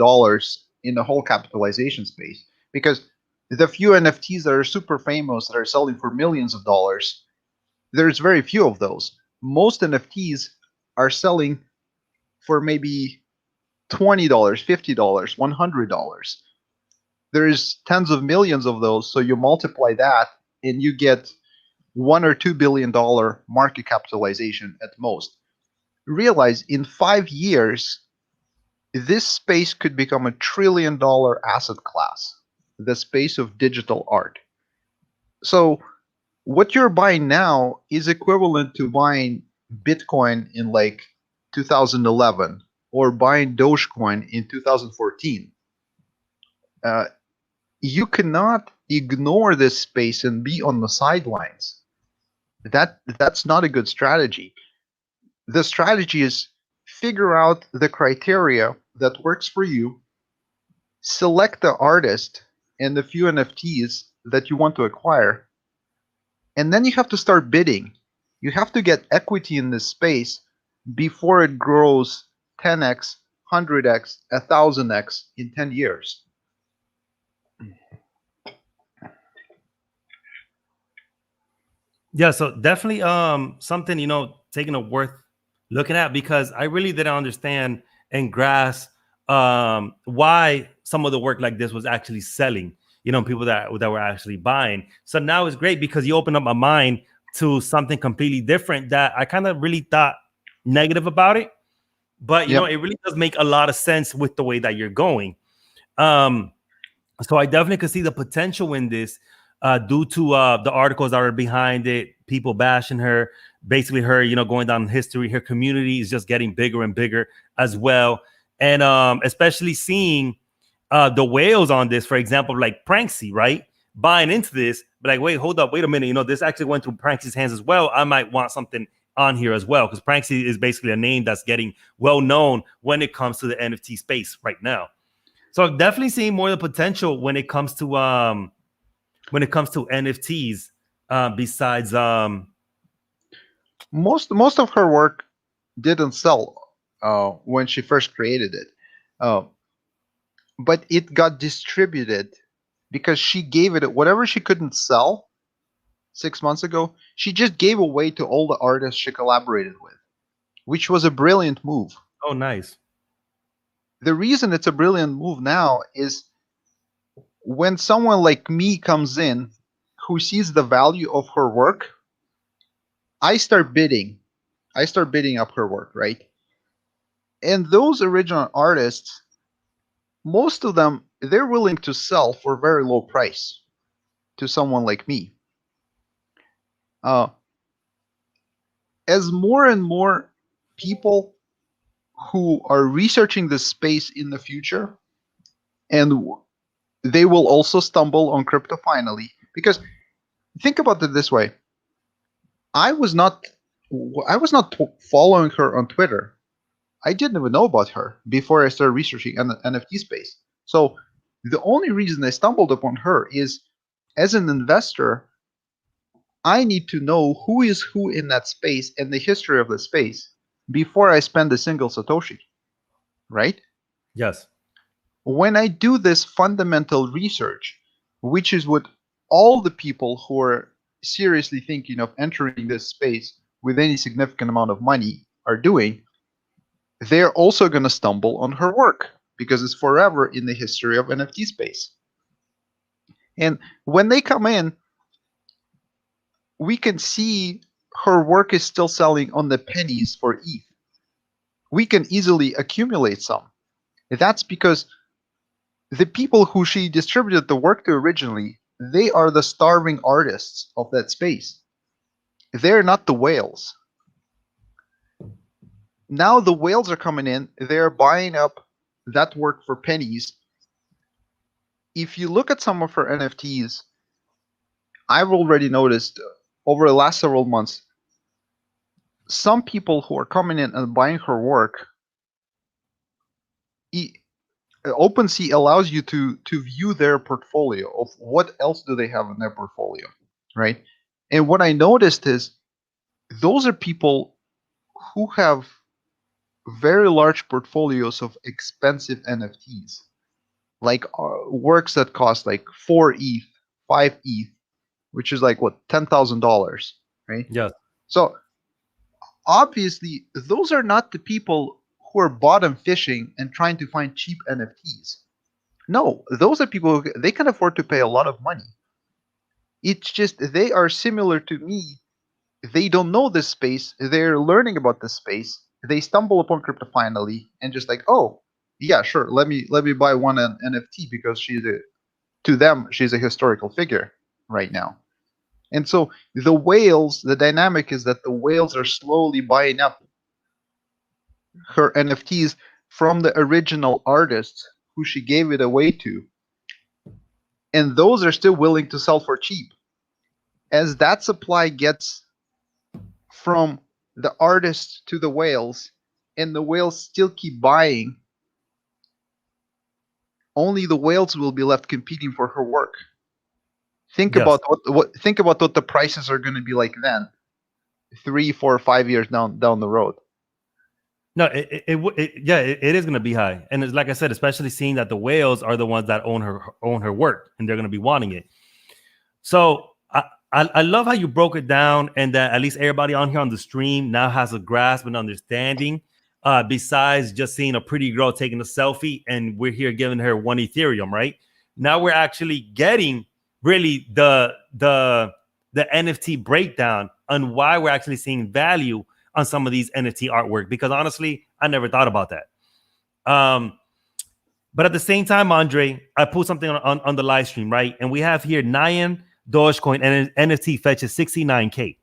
in the whole capitalization space, because the few NFTs that are super famous that are selling for millions of dollars, there's very few of those. Most NFTs are selling for maybe $20, $50, $100. There's tens of millions of those, so you multiply that and you get $1 or $2 billion market capitalization at most. Realize in 5 years, this space could become a $1 trillion asset class, the space of digital art. So, what you're buying now is equivalent to buying Bitcoin in like 2011 or buying Dogecoin in 2014. Uh, you cannot ignore this space and be on the sidelines. That's not a good strategy. The strategy is figure out the criteria that works for you, select the artist and the few NFTs that you want to acquire, and then you have to start bidding. You have to get equity in this space before it grows 10x, 100x, 1000x in 10 years. Yeah, so definitely something, taking a worth looking at, because I really didn't understand and grasp why some of the work like this was actually selling, people that were actually buying. So now it's great because you open up my mind to something completely different that I kind of really thought negative about it. But Yep. it really does make a lot of sense with the way that you're going. So I definitely could see the potential in this, due to the articles that are behind it, people bashing her, basically her, going down in history. Her community is just getting bigger and bigger as well. And especially seeing the whales on this, for example, like Pranksy, right? Buying into this, but like, wait, hold up, wait a minute. This actually went through Pranksy's hands as well. I might want something on here as well, because Pranksy is basically a name that's getting well known when it comes to the NFT space right now. So I'm definitely seeing more of the potential when it comes to NFTs. Besides, Most of her work didn't sell when she first created it, uh, but it got distributed because she gave it whatever she couldn't sell 6 months ago. She just gave away to all the artists she collaborated with, which was a brilliant move. oh, nice. The reason it's a brilliant move now is when someone like me comes in who sees the value of her work, I start bidding. I start bidding up her work, right? And those original artists, most of them, they're willing to sell for a very low price to someone like me. Uh, as more and more people who are researching this space in the future, and they will also stumble on crypto finally, because think about it this way: I was not I was not following her on Twitter. I didn't even know about her before I started researching NFT space. So the only reason I stumbled upon her is, as an investor, I need to know who is who in that space and the history of the space before I spend a single Satoshi, right? Yes. When I do this fundamental research, which is what all the people who are seriously thinking of entering this space with any significant amount of money are doing, they're also going to stumble on her work because it's forever in the history of NFT space. And when they come in, we can see her work is still selling on the pennies for ETH. We can easily accumulate some. That's because the people who she distributed the work to originally, they are the starving artists of that space. They're not the whales. Now the whales are coming in, they're buying up that work for pennies. If you look at some of her NFTs, I've already noticed over the last several months, some people who are coming in and buying her work, OpenSea allows you to view their portfolio of what else do they have in their portfolio, right? And what I noticed is those are people who have very large portfolios of expensive NFTs, like works that cost like 4 ETH, 5 ETH, which is like what, $10,000, right? Yes. So obviously, those are not the people who are bottom fishing and trying to find cheap NFTs. No, those are people who they can afford to pay a lot of money. It's just they are similar to me. They don't know this space. They're learning about this space. They stumble upon crypto finally and just like, oh, yeah, sure. Let me buy one NFT because to them she's a historical figure right now. And so the whales, the dynamic is that the whales are slowly buying up her NFTs from the original artists who she gave it away to. And those are still willing to sell for cheap. As that supply gets from the artists to the whales, and the whales still keep buying, only the whales will be left competing for her work. Think Yes. about what the prices are going to be like then, 3, 4, 5 years down the road. No, it is going to be high, and it's like I said, especially seeing that the whales are the ones that own her work, and they're going to be wanting it. So I love how you broke it down, and that at least everybody on here on the stream now has a grasp and understanding. Besides just seeing a pretty girl taking a selfie, and we're here giving her 1 Ethereum, right? Now we're actually getting really the NFT breakdown on why we're actually seeing value on some of these NFT artwork, because honestly, I never thought about that. But at the same time, Andre, I put something on the live stream, right? And we have here Nyan Dogecoin and an NFT fetches 69K.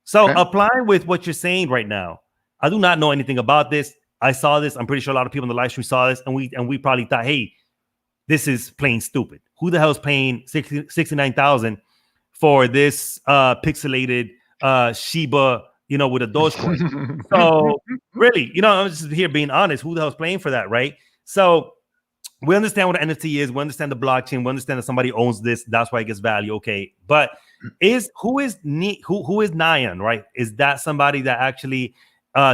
So Okay. applying with what you're saying right now, I do not know anything about this. I saw this. I'm pretty sure a lot of people in the live stream saw this, and we probably thought, hey, this is plain stupid. Who the hell is paying 69,000 for this pixelated Shiba, with a Dogecoin? So really, I'm just here being honest. Who the hell's playing for that, right? So we understand what an NFT is. We understand the blockchain. We understand that somebody owns this. That's why it gets value. Okay, but who is Nyan, right? Is that somebody that actually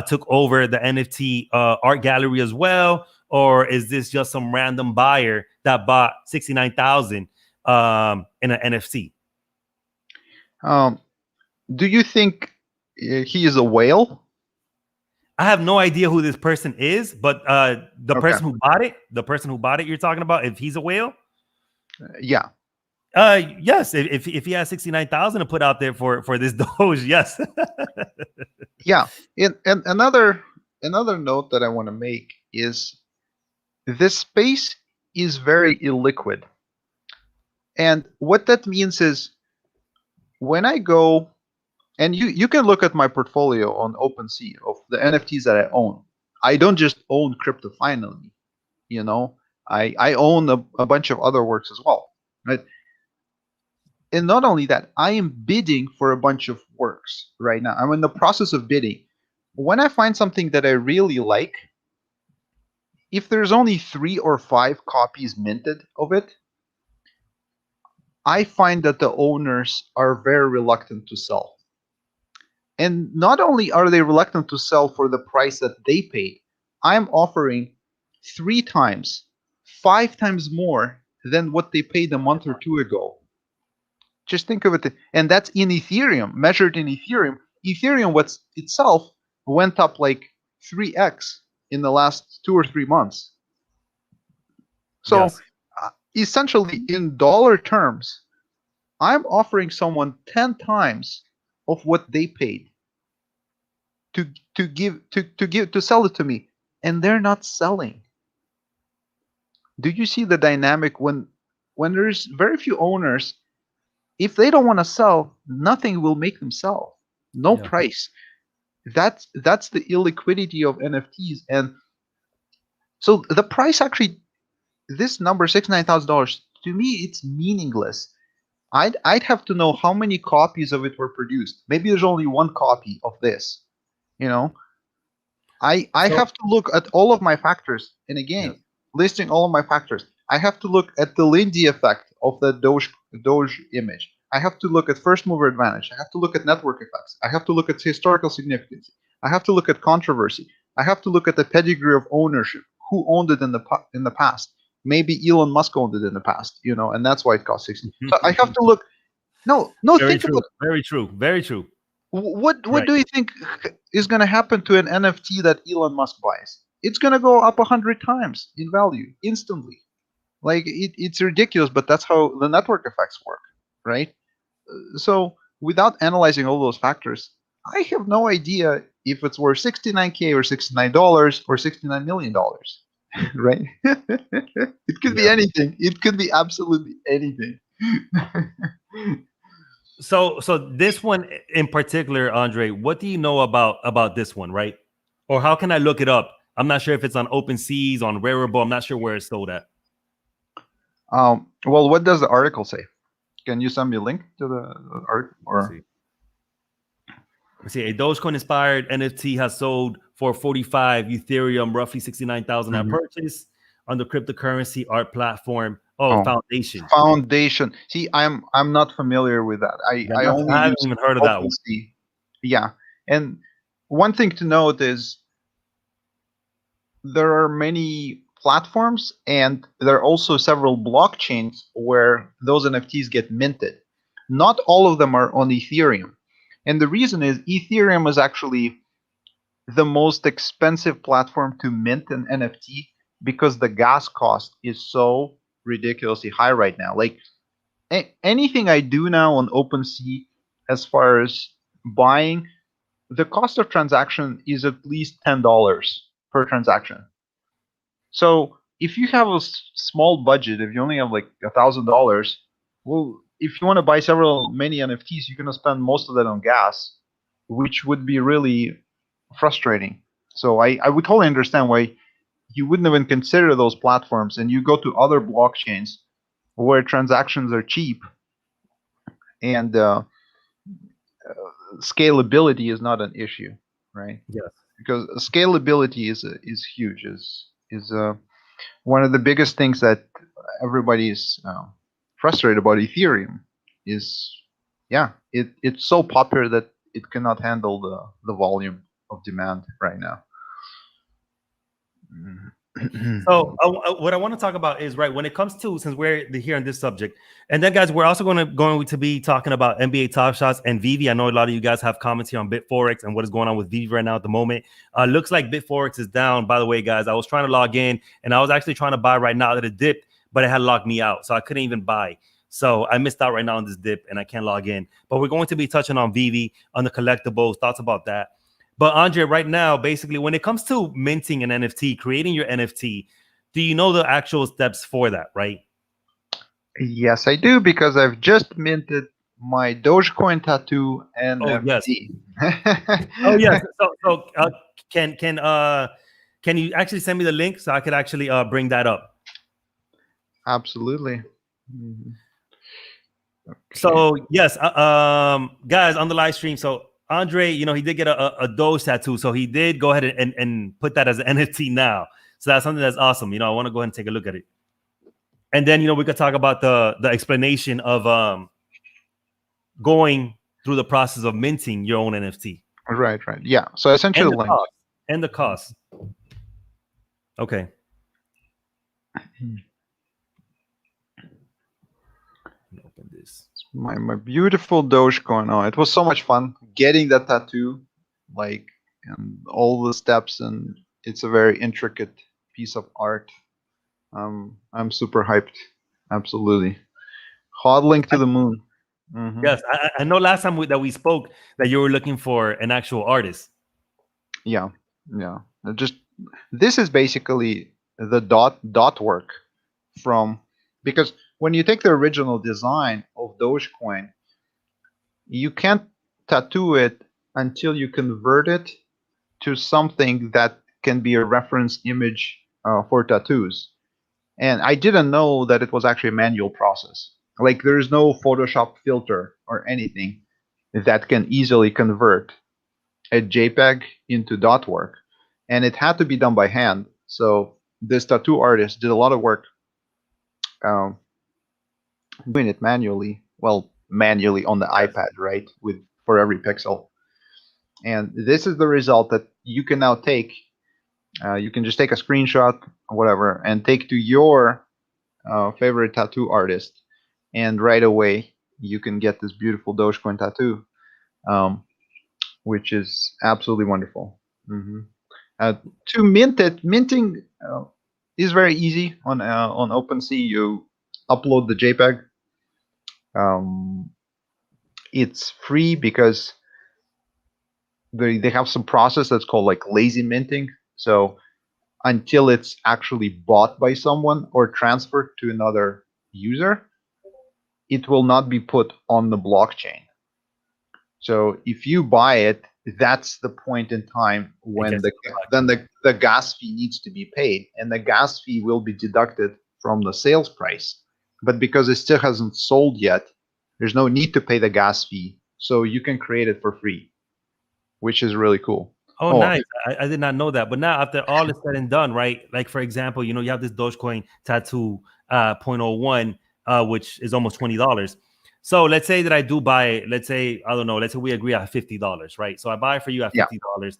took over the NFT art gallery as well, or is this just some random buyer that bought 69,000 in an NFT? Do you think he is a whale? I have no idea who this person is, but the Okay. person who bought it, you're talking about, if he's a whale? Yeah. Yes. If he has 69,000 to put out there for this Doge, yes. Yeah. And another note that I want to make is this space is very illiquid. And what that means is when I go, and you can look at my portfolio on OpenSea of the NFTs that I own. I don't just own crypto finally, I own a bunch of other works as well, right? And not only that, I am bidding for a bunch of works right now. I'm in the process of bidding. When I find something that I really like, if there's only 3 or 5 copies minted of it, I find that the owners are very reluctant to sell. And not only are they reluctant to sell for the price that they paid, I'm offering 3 times, 5 times more than what they paid a month or 2 ago. Just think of it, and that's in Ethereum, measured in Ethereum. Ethereum itself went up like 3x in the last 2 or 3 months. So Yes. essentially, in dollar terms, I'm offering someone 10 times of what they paid to sell it to me, and they're not selling. Do you see the dynamic when there's very few owners? If they don't want to sell, nothing will make them sell. No Yeah. price. That's the illiquidity of NFTs, and so the price actually, this number $69,000, to me it's meaningless. I'd have to know how many copies of it were produced. Maybe there's only one copy of this. You know, I So have to look at all of my factors, and yes. again, listing all of my factors. I have to look at the Lindy effect of the Doge image. I have to look at first mover advantage. I have to look at network effects. I have to look at historical significance. I have to look at controversy. I have to look at the pedigree of ownership. Who owned it in the past? Maybe Elon Musk owned it in the past, and that's why it cost 60. So I have to look. No, no. Very Think true. about Very true. Very true. what Right. do you think is going to happen to an NFT that Elon Musk buys? It's going to go up 100 times in value instantly. Like it's ridiculous, but that's how the network effects work, right? So without analyzing all those factors, I have no idea if it's worth 69K or $69 or $69 million, right? It could be Yeah. anything. It could be absolutely anything. So this one in particular, Andre, what do you know about this one, right? Or how can I look it up? I'm not sure if it's on OpenSeas, on Rarible. I'm not sure where it's sold at. Well, what does the article say? Can you send me a link to the article? Or Let's see. A Dogecoin inspired NFT has sold for 45 Ethereum, roughly 69,000 at purchase on the cryptocurrency art platform. Oh, Foundation. Foundation. See, I'm not familiar with that. I only I haven't use even heard of that one. OpenSea. Yeah, and one thing to note is there are many platforms, and there are also several blockchains where those NFTs get minted. Not all of them are on Ethereum, and the reason is Ethereum is actually the most expensive platform to mint an NFT because the gas cost is so ridiculously high right now. Like anything I do now on OpenSea, as far as buying, the cost of transaction is at least $10 per transaction. So if you have a small budget, if you only have like $1,000, well, if you want to buy many NFTs, you're gonna spend most of that on gas, which would be really frustrating. So I would totally understand why you wouldn't even consider those platforms, and you go to other blockchains where transactions are cheap and scalability is not an issue, right? Yes. Because scalability is huge. Is one of the biggest things that everybody's frustrated about Ethereum. Is yeah, it's so popular that it cannot handle the volume of demand right now. So what I want to talk about is right when it comes to, since we're here on this subject, and then guys, we're also going to be talking about NBA TopShots and Vivi. I know a lot of you guys have comments here on BitForex and what is going on with Vivi right now at the moment. Looks like BitForex is down. By the way, guys, I was trying to log in and I was actually trying to buy right now that it dipped, but it had locked me out, so I couldn't even buy. So I missed out right now on this dip and I can't log in. But we're going to be touching on Vivi, on the collectibles, thoughts about that. But Andre, right now, basically, when it comes to minting an NFT, creating your NFT, do you know the actual steps for that, right? Yes, I do, because I've just minted my Dogecoin tattoo Oh yes. NFT. Oh yes. So can you actually send me the link so I could actually bring that up? Absolutely. Okay. So yes, guys on the live stream. So Andre, he did get a Doge tattoo, so he did go ahead and put that as an NFT now. So that's something that's awesome. I want to go ahead and take a look at it, and then we could talk about the explanation of going through the process of minting your own NFT. Right. Yeah. So I sent you the link. And the cost. Okay. Open this. My beautiful Dogecoin. Oh, it was so much fun getting that tattoo, and all the steps, and it's a very intricate piece of art. I'm super hyped. Absolutely. Hodling to the moon. Yes, I know last time that we spoke that you were looking for an actual artist. Yeah. This is basically the dot work because when you take the original design of Dogecoin, you can't tattoo it until you convert it to something that can be a reference image for tattoos. And I didn't know that it was actually a manual process. Like there's no Photoshop filter or anything that can easily convert a JPEG into dot work, and it had to be done by hand. So this tattoo artist did a lot of work um, doing it manually. Well, manually on the Yes. iPad, right? With for every pixel. And this is the result that you can now take. You can just take a screenshot, whatever, and take to your favorite tattoo artist, and right away you can get this beautiful Dogecoin tattoo, um, which is absolutely wonderful. hmm to mint it, minting is very easy on OpenSea. You upload the JPEG. Um, it's free because they have some process that's called like lazy minting. So until it's actually bought by someone or transferred to another user, it will not be put on the blockchain. So if you buy it, that's the point in time when the gas fee needs to be paid, and the gas fee will be deducted from the sales price. But because it still hasn't sold yet, there's no need to pay the gas fee, so you can create it for free, which is really cool. Oh, nice. I did not know that. But now, after all is said and done, right? Like, for example, you have this Dogecoin tattoo 0.01, which is almost $20. So let's say that I do buy it. Let's say, I don't know, let's say we agree at $50, right? So I buy it for you at $50.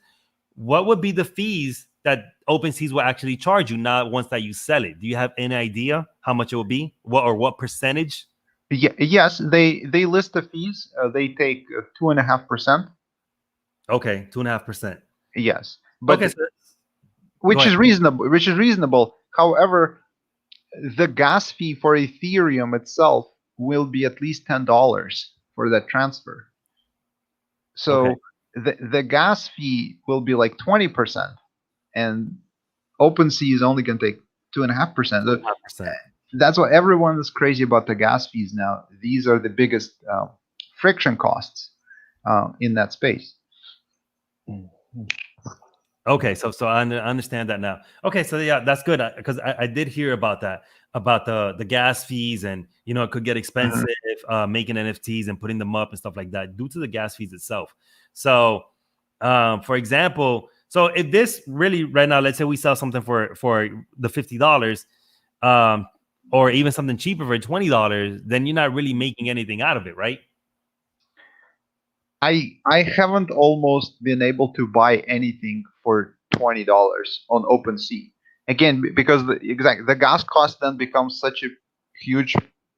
What would be the fees that OpenSeas will actually charge you now once that you sell it? Do you have any idea how much it will be? What percentage? Yes, they list the fees. They take 2.5%. Okay, 2.5%. Yes, but okay, so which is reasonable. Which is reasonable. However, the gas fee for Ethereum itself will be at least $10 for that transfer. So the gas fee will be like 20%, and OpenSea is only going to take 2.5%. That's why everyone is crazy about the gas fees now. These are the biggest friction costs in that space. Okay, so I understand that now. Okay, so yeah, that's good because I did hear about that, about the gas fees, and it could get expensive making NFTs and putting them up and stuff like that due to the gas fees itself. So, for example, so if this really right now, let's say we sell something for the $50, or even something cheaper for $20, then you're not really making anything out of it, right? I haven't almost been able to buy anything for $20 on OpenSea. Again, because the gas cost then becomes such a huge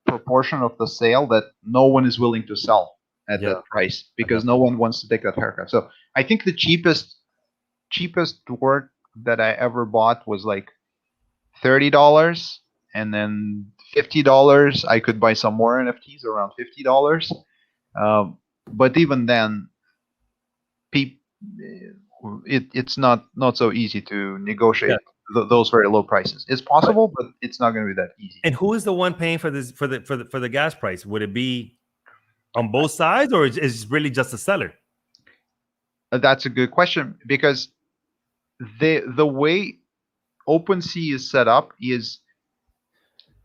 proportion of the sale that no one is willing to sell at that price because no one wants to take that haircut. So I think the cheapest work that I ever bought was like $30, and then $50 I could buy some more NFTs around $50. But even then, it's not so easy to negotiate those very low prices. It's possible, but it's not going to be that easy. And who is the one paying for this for the gas price? Would it be on both sides, or is it really just the seller? That's a good question, because the way OpenSea is set up is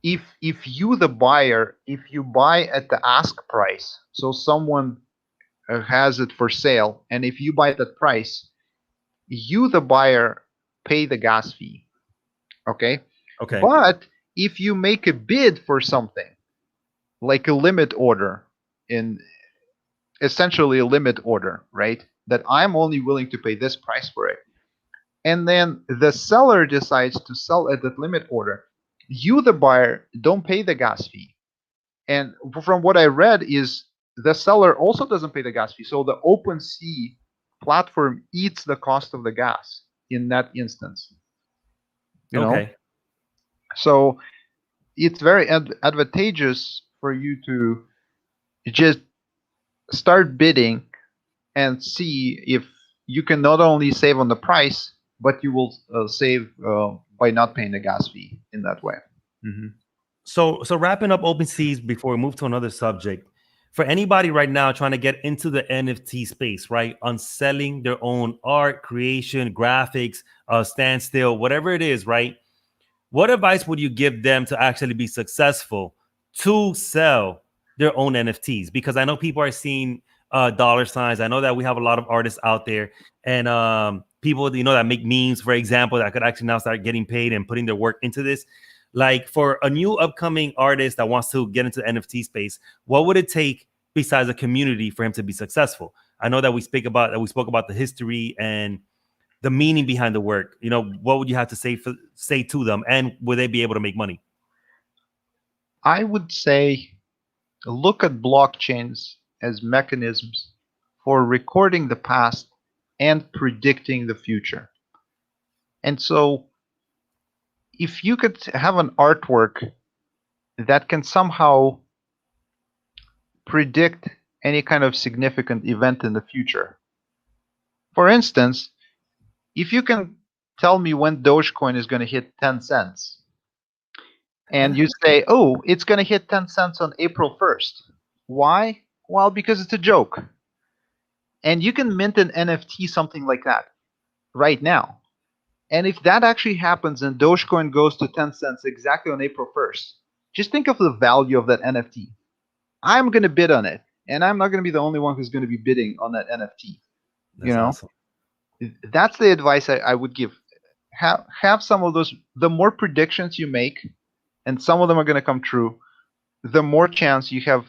if you, the buyer, if you buy at the ask price, so someone has it for sale, and if you buy at that price, you, the buyer, pay the gas fee. Okay. But if you make a bid for something like a limit order, essentially a limit order, right? That I'm only willing to pay this price for it. And then the seller decides to sell at that limit order. You, the buyer, don't pay the gas fee. And from what I read is the seller also doesn't pay the gas fee. So the OpenSea platform eats the cost of the gas in that instance. You know? So it's very advantageous for you to just start bidding and see if you can not only save on the price, but you will save by not paying the gas fee in that way. So wrapping up OpenSeas before we move to another subject, for anybody right now trying to get into the NFT space, right, on selling their own art, creation, graphics, standstill, whatever it is, right? What advice would you give them to actually be successful to sell their own NFTs, because I know people are seeing dollar signs. I know that we have a lot of artists out there, and people, you know, that make memes, for example, that could actually now start getting paid and putting their work into this. Like, for a new upcoming artist that wants to get into the NFT space, what would it take besides a community for him to be successful? I know that we spoke about the history and the meaning behind the work. You know, what would you have to say to them, and would they be able to make money? I would say look at blockchains as mechanisms for recording the past and predicting the future. And so, if you could have an artwork that can somehow predict any kind of significant event in the future, for instance, if you can tell me when Dogecoin is going to hit 10 cents, and you say, oh, it's going to hit 10 cents on April 1st. Why? Well, because it's a joke. And you can mint an NFT, something like that, right now. And if that actually happens and Dogecoin goes to 10 cents exactly on April 1st, just think of the value of that NFT. I'm going to bid on it. And I'm not going to be the only one who's going to be bidding on that NFT. That's awesome. That's the advice I would give. Have some of those. The more predictions you make, and some of them are going to come true, the more chance you have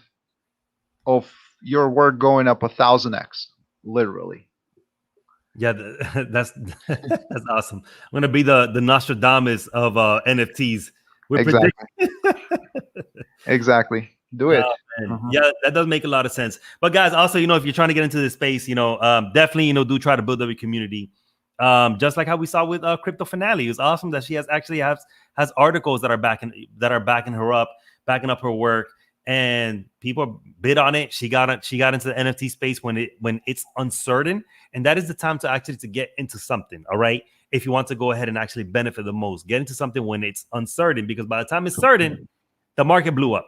of your work going up 1,000x, literally. Yeah, that's that's awesome. I'm gonna be the Nostradamus of NFTs. Exactly. Exactly. Do it. Yeah, that does make a lot of sense. But guys, also, you know, if you're trying to get into this space, you know, definitely, you know, do try to build up a community. Just like how we saw with Crypto Finale. It was awesome that she has articles that are backing her up, backing up her work, and people bid on it. She got into the NFT space when it's uncertain, and that is the time to get into something. All right, if you want to go ahead and actually benefit the most, get into something when it's uncertain, because by the time it's certain, the market blew up.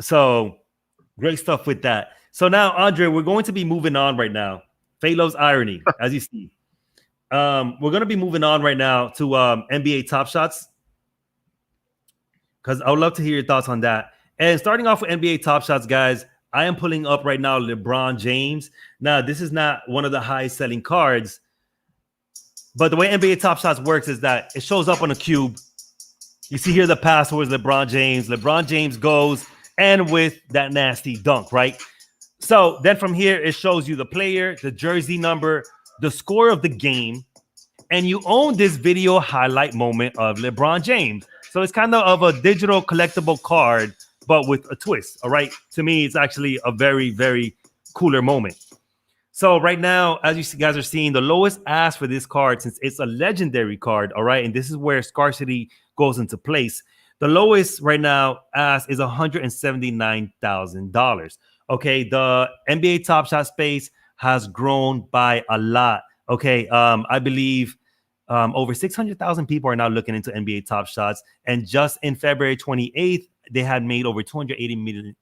So great stuff with that. So now, Andre, we're going to be moving on right now. Faye loves irony, as you see. We're going to be moving on right now to NBA TopShots, because I would love to hear your thoughts on that. And starting off with NBA TopShots, guys, I am pulling up right now LeBron James. Now, this is not one of the highest selling cards, but the way NBA TopShots works is that it shows up on a cube. You see here the password is LeBron James. LeBron James goes and with that nasty dunk, right? So then from here, it shows you the player, the jersey number, the score of the game, and you own this video highlight moment of LeBron James. So it's kind of a digital collectible card, but with a twist, all right? To me, it's actually a very, very cooler moment. So right now, as you guys are seeing, the lowest ask for this card, since it's a legendary card, all right, and this is where scarcity goes into place, the lowest right now ask is $179,000. Okay, the NBA Top Shot space has grown by a lot. Okay, I believe over 600,000 people are now looking into NBA Top Shots, and just in February 28th, they had made over $280 million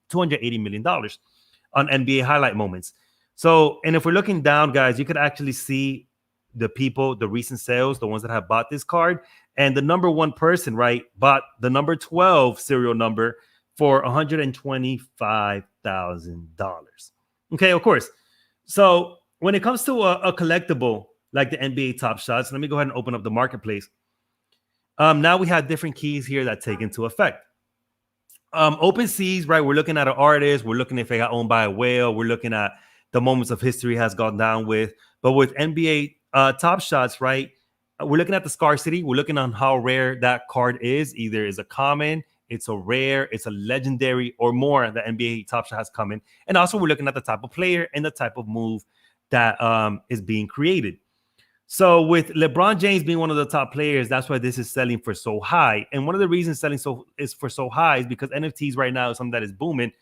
on NBA highlight moments. So, and if we're looking down, guys, you could actually see the people, the recent sales, the ones that have bought this card, and the number one person, right, bought the number 12 serial number for $125,000. Okay, of course. So when it comes to a collectible like the NBA Top Shots, let me go ahead and open up the marketplace. Now we have different keys here that take into effect. Open seas, right? We're looking at an artist. We're looking if they got owned by a whale. We're looking at the moments of history has gone down with. But with NBA Top Shots, right? We're looking at the scarcity. We're looking on how rare that card is. Either is a common, it's a rare, it's a legendary, or more that NBA Top Shot has come in. And also we're looking at the type of player and the type of move that is being created. So with LeBron James being one of the top players, that's why this is selling for so high. And one of the reasons selling so high is because NFTs right now is something that is booming.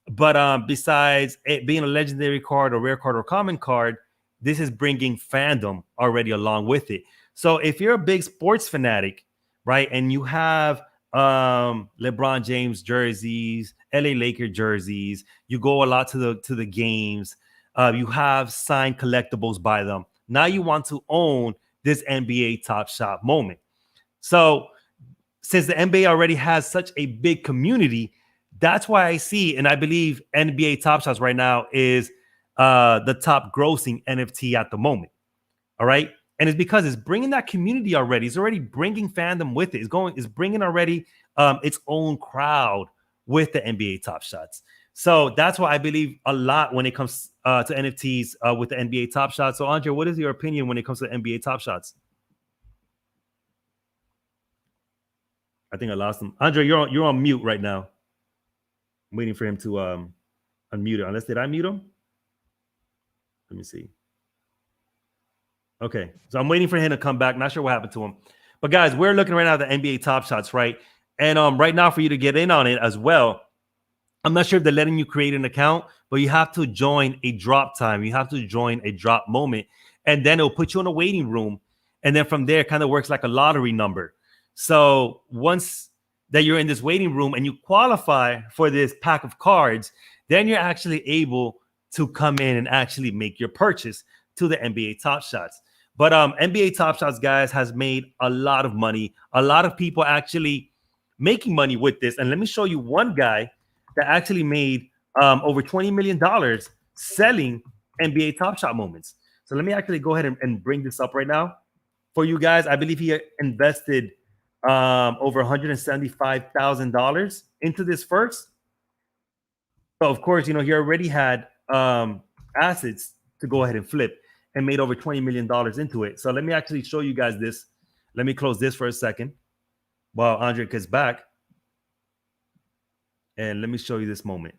But besides it being a legendary card or rare card or common card, this is bringing fandom already along with it. So if you're a big sports fanatic, right, and you have LeBron James jerseys, LA Laker jerseys, you go a lot to the games, you have signed collectibles by them. Now you want to own this NBA Top Shot moment. So since the NBA already has such a big community, that's why I see, and I believe NBA TopShots right now is the top grossing NFT at the moment. All right. And it's because it's bringing that community already. It's already bringing fandom with it. It's bringing already its own crowd with the NBA TopShots. So that's why I believe a lot when it comes to NFTs with the NBA TopShots. So Andre, what is your opinion when it comes to NBA TopShots? I think I lost him. Andre, you're on mute right now. I'm waiting for him to unmute it. Unless did I mute him? Let me see. Okay, so I'm waiting for him to come back. Not sure what happened to him. But guys, we're looking right now at the NBA TopShots, right? And right now for you to get in on it as well, I'm not sure if they're letting you create an account, but you have to join a drop time. You have to join a drop moment. And then it'll put you in a waiting room. And then from there, it kind of works like a lottery number. So once that you're in this waiting room and you qualify for this pack of cards, then you're actually able to come in and actually make your purchase to the NBA TopShots. But NBA TopShots, guys, has made a lot of money. A lot of people actually making money with this. And let me show you one guy that actually made over $20 million selling NBA TopShot moments. So let me actually go ahead and bring this up right now for you guys. I believe he invested over $175,000 into this first. So of course, you know, he already had assets to go ahead and flip and made over $20 million into it. So let me actually show you guys this. Let me close this for a second while Andre gets back. And let me show you this moment.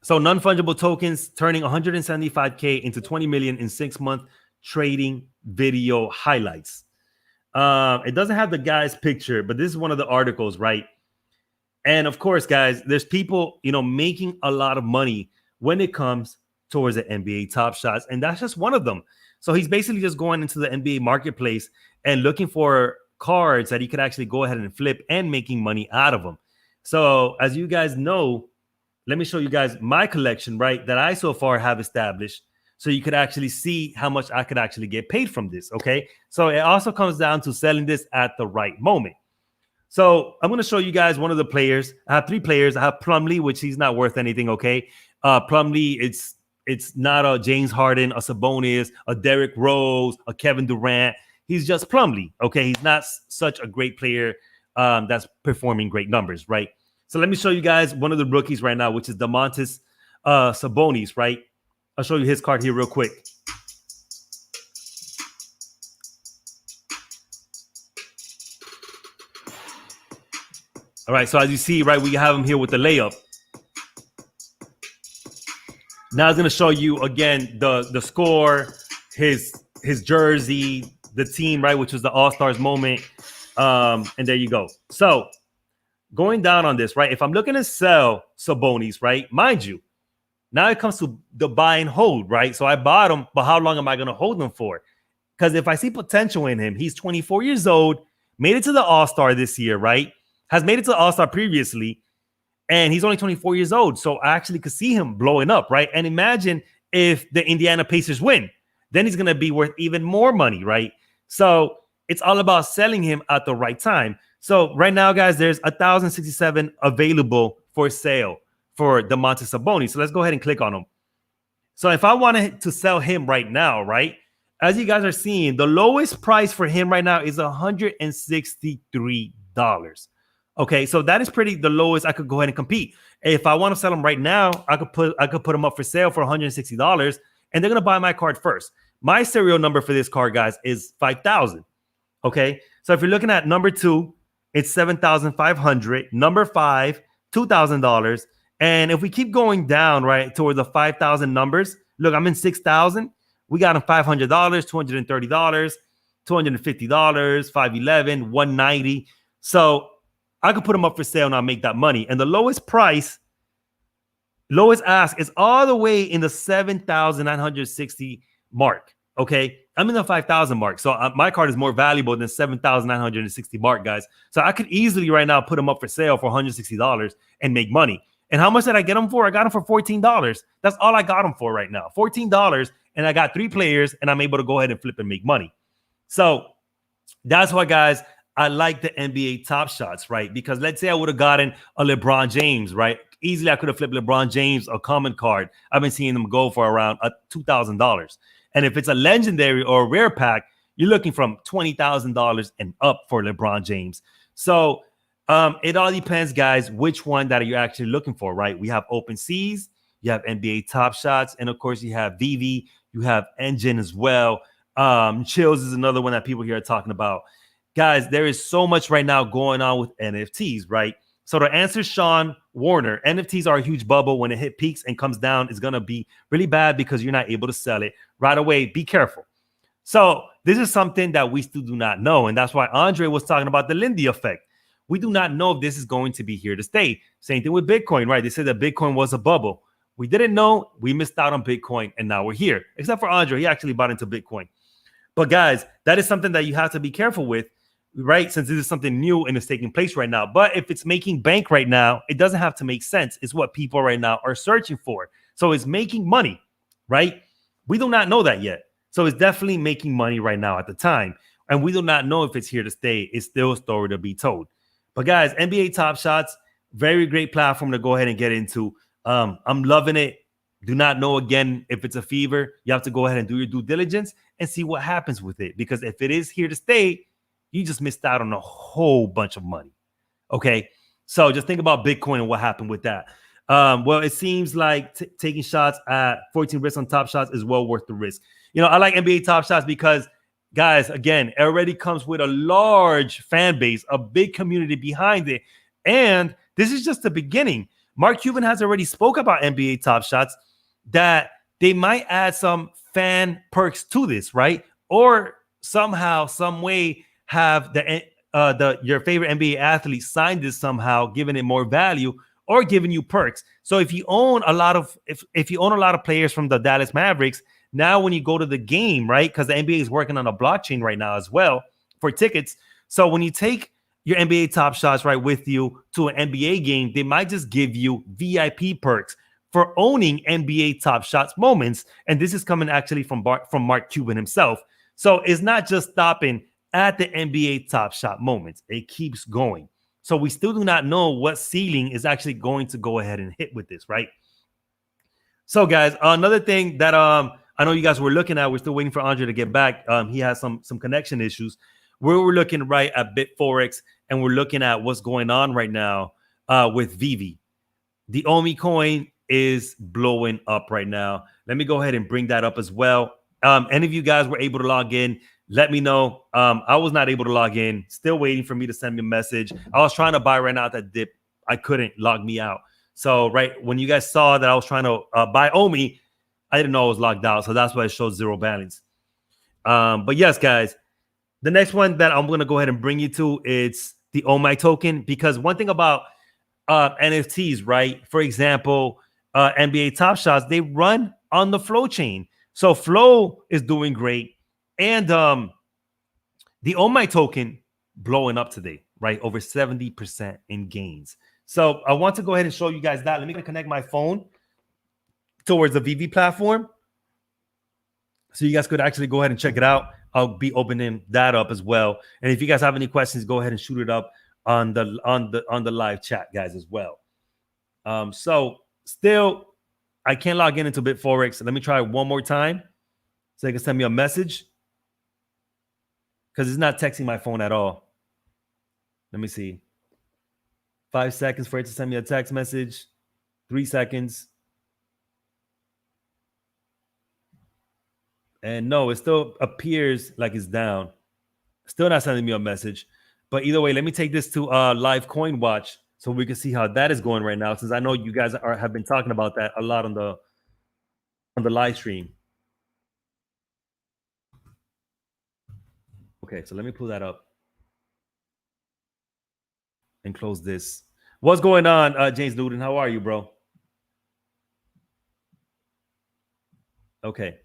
So Non Fungible Tokens turning 175K into 20 million in 6-month trading video highlights. It doesn't have the guy's picture, but this is one of the articles, right? And of course, guys, there's people, you know, making a lot of money when it comes towards the NBA TopShots, and that's just one of them. So he's basically just going into the NBA marketplace and looking for cards that he could actually go ahead and flip and making money out of them. So as you guys know, let me show you guys my collection, right, that I so far have established, so you could actually see how much I could actually get paid from this. Okay, so it also comes down to selling this at the right moment. So I'm going to show you guys one of the players. I have 3 players. I have Plumlee, which he's not worth anything. Okay, Plumlee, it's not a James Harden, a Sabonis, a Derrick Rose, a Kevin Durant. He's just Plumlee. Okay, he's not such a great player that's performing great numbers, right? So let me show you guys one of the rookies right now, which is Domantas Sabonis, right? I'll show you his card here real quick. All right, so as you see, right, we have him here with the layup. Now it's going to show you again the score, his jersey, the team, right, which was the All-Stars moment. And there you go. So going down on this, right, if I'm looking to sell Sabonis, right, mind you, now it comes to the buy and hold, right? So I bought him, but how long am I going to hold him for? Because if I see potential in him, he's 24 years old, made it to the All-Star this year, right? Has made it to the All-Star previously, and he's only 24 years old. So I actually could see him blowing up, right? And imagine if the Indiana Pacers win, then he's going to be worth even more money, right? So it's all about selling him at the right time. So right now, guys, there's 1,067 available for sale for Domantas Sabonis. So let's go ahead and click on him. So if I wanted to sell him right now, right, as you guys are seeing, the lowest price for him right now is $163. Okay, so that is pretty the lowest I could go ahead and compete. If I want to sell him right now, I could put him up for sale for $160, and they're gonna buy my card first. My serial number for this card, guys, is 5,000. Okay, so if you're looking at number 2, it's 7,500. Number 5, $2,000. And if we keep going down, right, toward the 5,000 numbers, look, I'm in 6,000. We got him $500, $230, $250, $511, $190. So I could put them up for sale and I'll make that money. And the lowest price, lowest ask is all the way in the 7,960 mark. Okay, I'm in the 5,000 mark. So my card is more valuable than 7,960 mark, guys. So I could easily right now put them up for sale for $160 and make money. And how much did I get them for? I got them for $14. That's all I got them for right now. $14. And I got 3 players and I'm able to go ahead and flip and make money. So That's why, guys, I like the NBA Top Shots, right? Because let's say I would have gotten a LeBron James, right? Easily, I could have flipped LeBron James a common card. I've been seeing them go for around $2,000. And if it's a legendary or a rare pack, you're looking from $20,000 and up for LeBron James. So it all depends, guys, which one that you're actually looking for, right? We have Open Seas, you have NBA Top Shots, and of course, you have Vivi, you have Engine as well. Chills is another one that people here are talking about. Guys, there is so much right now going on with NFTs, right? So to answer Sean Warner, NFTs are a huge bubble. When it hit peaks and comes down, it's going to be really bad because you're not able to sell it right away. Be careful. So this is something that we still do not know. And that's why Andre was talking about the Lindy effect. We do not know if this is going to be here to stay. Same thing with Bitcoin, right? They said that Bitcoin was a bubble. We didn't know. We missed out on Bitcoin, and now we're here. Except for Andre. He actually bought into Bitcoin. But guys, that is something that you have to be careful with, right? Since this is something new and it's taking place right now. But if it's making bank right now, it doesn't have to make sense. It's what people right now are searching for. So it's making money, right? We do not know that yet. So it's definitely making money right now at the time. And we do not know if it's here to stay. It's still a story to be told. But guys, NBA Top Shots, very great platform to go ahead and get into. I'm loving it. Do not know, again, if it's a fever. You have to go ahead and do your due diligence and see what happens with it. Because if it is here to stay, you just missed out on a whole bunch of money. Okay? So just think about Bitcoin and what happened with that. Well, it seems like taking shots at 14 risks on Top Shots is well worth the risk. You know, I like NBA Top Shots because, guys, again, it already comes with a large fan base, a big community behind it. And this is just the beginning. Mark Cuban has already spoke about NBA Top Shots that they might add some fan perks to this, right? Or somehow, some way have your favorite NBA athlete sign this somehow, giving it more value or giving you perks. So if you own a lot of if you own a lot of players from the Dallas Mavericks, now when you go to the game, right? Because the NBA is working on a blockchain right now as well for tickets. So when you take your NBA Top Shots right with you to an NBA game, they might just give you VIP perks for owning NBA Top Shots moments. And this is coming actually from Mark Cuban himself. So it's not just stopping at the NBA Top Shot moments. It keeps going. So we still do not know what ceiling is actually going to go ahead and hit with this, right? So guys, another thing that I know you guys were looking at, we're still waiting for Andre to get back. He has some connection issues. We're looking right at BitForex, and we're looking at what's going on right now with Vivi. The Omi coin is blowing up right now. Let me go ahead and bring that up as well. Any of you guys were able to log in, let me know. I was not able to log in. Still waiting for me to send me a message. I was trying to buy right now at that dip. I couldn't log me out. So right when you guys saw that I was trying to buy Omi, I didn't know I was logged out. So that's why it showed zero balance. But yes, guys, the next one that I'm going to go ahead and bring you to is the Omi token. Because one thing about NFTs, right? For example, NBA Top Shots, they run on the Flow chain. So Flow is doing great. And the Omi token blowing up today, right? Over 70% in gains. So I want to go ahead and show you guys that. Let me connect my phone towards the Vivi platform so you guys could actually go ahead and check it out. I'll be opening that up as well. And if you guys have any questions, go ahead and shoot it up on the live chat, guys, as well. So still, I can't log in into BitForex. Let me try one more time so they can send me a message because it's not texting my phone at all. Let me see. 5 seconds for it to send me a text message. 3 seconds. And no, it still appears like it's down. Still not sending me a message. But either way, let me take this to Live Coin Watch so we can see how that is going right now, since I know you guys have been talking about that a lot on the live stream. Okay, so let me pull that up and close this. What's going on, James Newton? How are you, bro? Okay.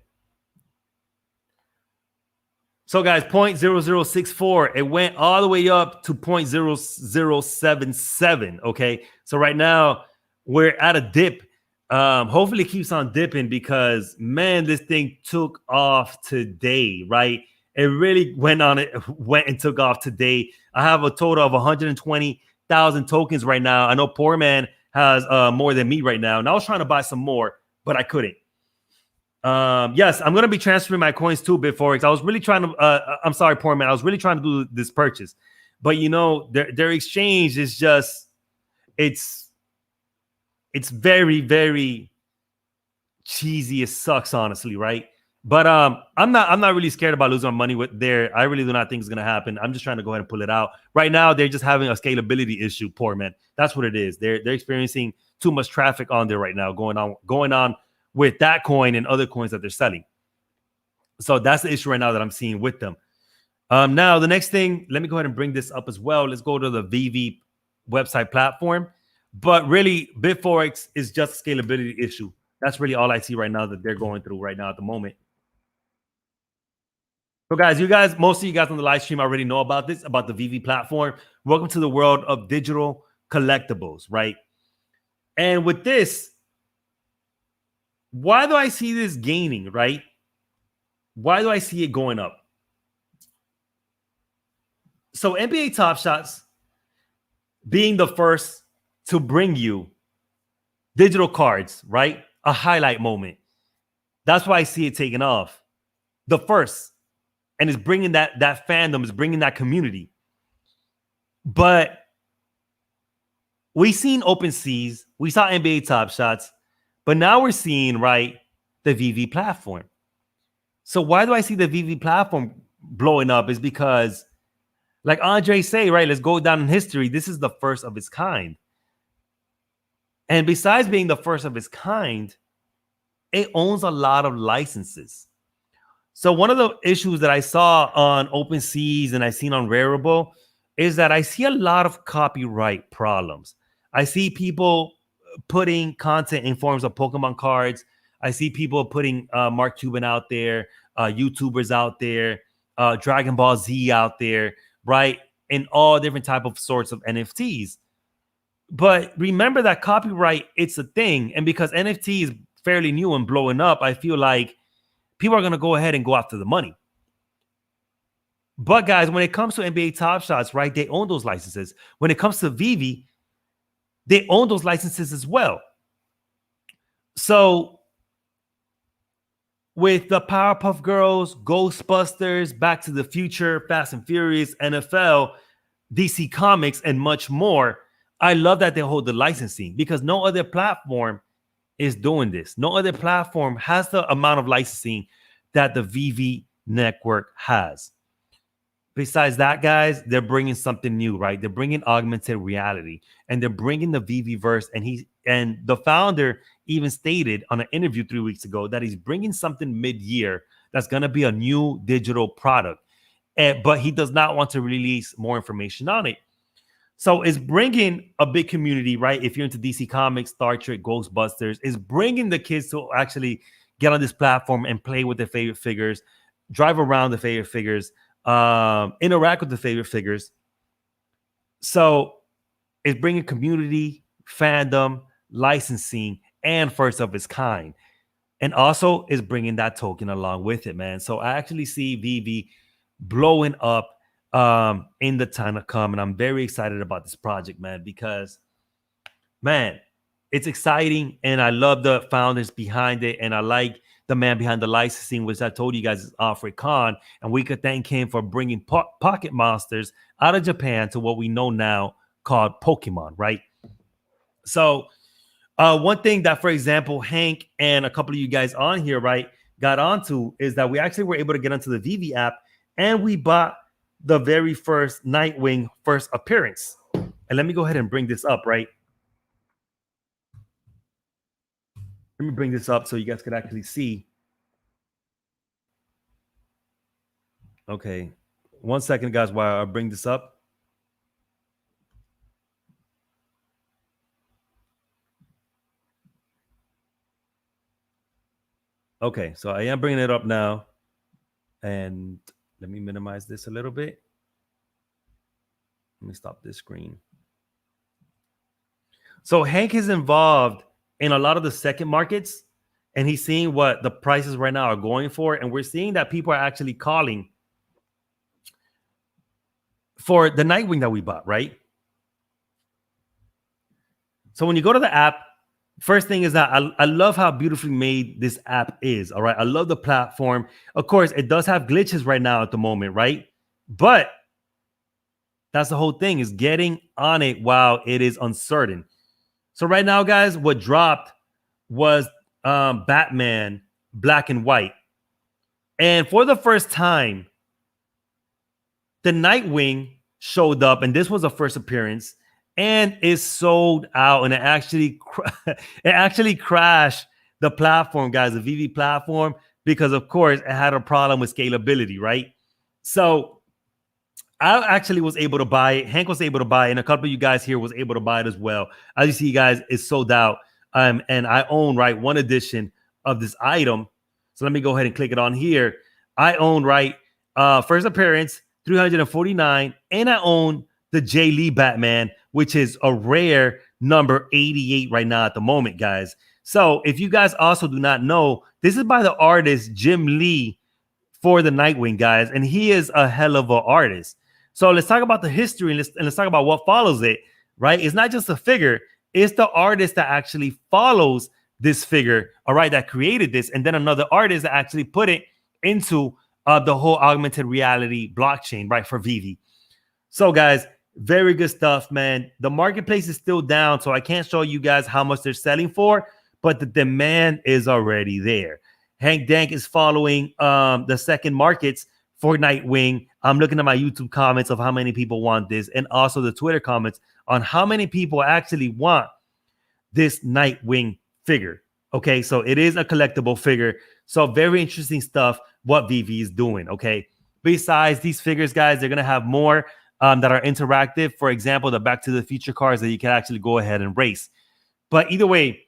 So guys, 0.0064, it went all the way up to 0.0077. Okay. So right now we're at a dip. Hopefully it keeps on dipping because man, this thing took off today, right? It really went and took off today. I have a total of 120,000 tokens right now. I know Poor Man has more than me right now. And I was trying to buy some more, but I couldn't. Yes, I'm going to be transferring my coins to Bitforex. I was really trying to, I'm sorry, Poor Man. I was really trying to do this purchase. But, you know, their exchange is just, it's very, very cheesy. It sucks, honestly, right? But I'm not really scared about losing my money with there. I really do not think it's gonna happen. I'm just trying to go ahead and pull it out. Right now, they're just having a scalability issue, Poor Man. That's what it is. They're experiencing too much traffic on there right now, going on with that coin and other coins that they're selling. So that's the issue right now that I'm seeing with them. Now, the next thing, let me go ahead and bring this up as well. Let's go to the Vivi website platform. But really, Bitforex is just a scalability issue. That's really all I see right now that they're going through right now at the moment. So guys, most of you guys on the live stream already know about this, about the Vivi platform. Welcome to the world of digital collectibles, right? And with this, why do I see this gaining, right? Why do I see it going up? So NBA TopShots being the first to bring you digital cards, right? A highlight moment. That's why I see it taking off. The first. And it's bringing that fandom, is bringing that community. But we seen Open Seas, we saw NBA TopShots, but now we're seeing, right, the Vivi platform. So why do I see the Vivi platform blowing up? Is because, like Andre say, right, let's go down in history. This is the first of its kind. And besides being the first of its kind, it owns a lot of licenses. So one of the issues that I saw on Open Seas and I seen on Rarible is that I see a lot of copyright problems. I see people putting content in forms of Pokemon cards. I see people putting Mark Cuban out there, YouTubers out there, Dragon Ball Z out there, right? And all different type of sorts of NFTs. But remember that copyright, it's a thing. And because NFT is fairly new and blowing up, I feel like people are going to go ahead and go after the money. But guys, when it comes to NBA TopShots, right, they own those licenses. When it comes to Vivi, they own those licenses as well. So with the Powerpuff Girls, Ghostbusters, Back to the Future, Fast and Furious, NFL, DC Comics, and much more, I love that they hold the licensing because no other platform is doing this. No other platform has the amount of licensing that the Vivi network has. Besides that, guys, they're bringing something new, right? They're bringing augmented reality, and they're bringing the Viviverse. And the founder even stated on an interview 3 weeks ago that he's bringing something mid-year that's going to be a new digital product, but he does not want to release more information on it. So it's bringing a big community, right? If you're into DC Comics, Star Trek, Ghostbusters, it's bringing the kids to actually get on this platform and play with their favorite figures, drive around the favorite figures, interact with the favorite figures. So it's bringing community, fandom, licensing, and first of its kind. And also is bringing that token along with it, man. So I actually see Vivi blowing up in the time to come, and I'm very excited about this project, man, because, man, it's exciting, and I love the founders behind it, and I like the man behind the licensing, which I told you guys is Alfred Kahn, and we could thank him for bringing pocket monsters out of Japan to what we know now called Pokemon, right? So one thing that, for example, Hank and a couple of you guys on here, right, got onto is that we actually were able to get onto the Vivi app, and we bought the very first Nightwing first appearance. And let me go ahead and bring this up, right? Let me bring this up so you guys could actually see. Okay. 1 second, guys, while I bring this up. Okay, so I am bringing it up now. And let me minimize this a little bit. Let me stop this screen. So Hank is involved in a lot of the second markets, and he's seeing what the prices right now are going for. And we're seeing that people are actually calling for the Nightwing that we bought, right? So when you go to the app, first thing is that I love how beautifully made this app is. All right. I love the platform. Of course, it does have glitches right now at the moment, right? But that's the whole thing, is getting on it while it is uncertain. So right now, guys, what dropped was Batman Black and White. And for the first time, the Nightwing showed up, and this was a first appearance, and is sold out. And it actually crashed the platform, guys, the Vivi platform, because of course it had a problem with scalability, right? So I actually was able to buy it. Hank was able to buy it, and a couple of you guys here was able to buy it as well. As you see, guys, it's sold out. And I own one edition of this item. So let me go ahead and click it on here. I own first appearance 349, and I own the Jay Lee Batman, which is a rare number 88 right now at the moment, guys. So if you guys also do not know, this is by the artist Jim Lee for the Nightwing, guys, and he is a hell of an artist. So let's talk about the history, and let's talk about what follows it, right? It's not just a figure, it's the artist that actually follows this figure, all right, that created this, and then another artist that actually put it into the whole augmented reality blockchain, right, for Vivi. So, guys, very good stuff, man. The marketplace is still down, so I can't show you guys how much they're selling for, but the demand is already there. Hank Dank is following the second markets for Nightwing. I'm looking at my YouTube comments of how many people want this, and also the Twitter comments on how many people actually want this Nightwing figure. Okay, so it is a collectible figure. So very interesting stuff what Vivi is doing. Okay, besides these figures, guys, they're gonna have more that are interactive. For example, the Back to the Future cars that you can actually go ahead and race. But either way,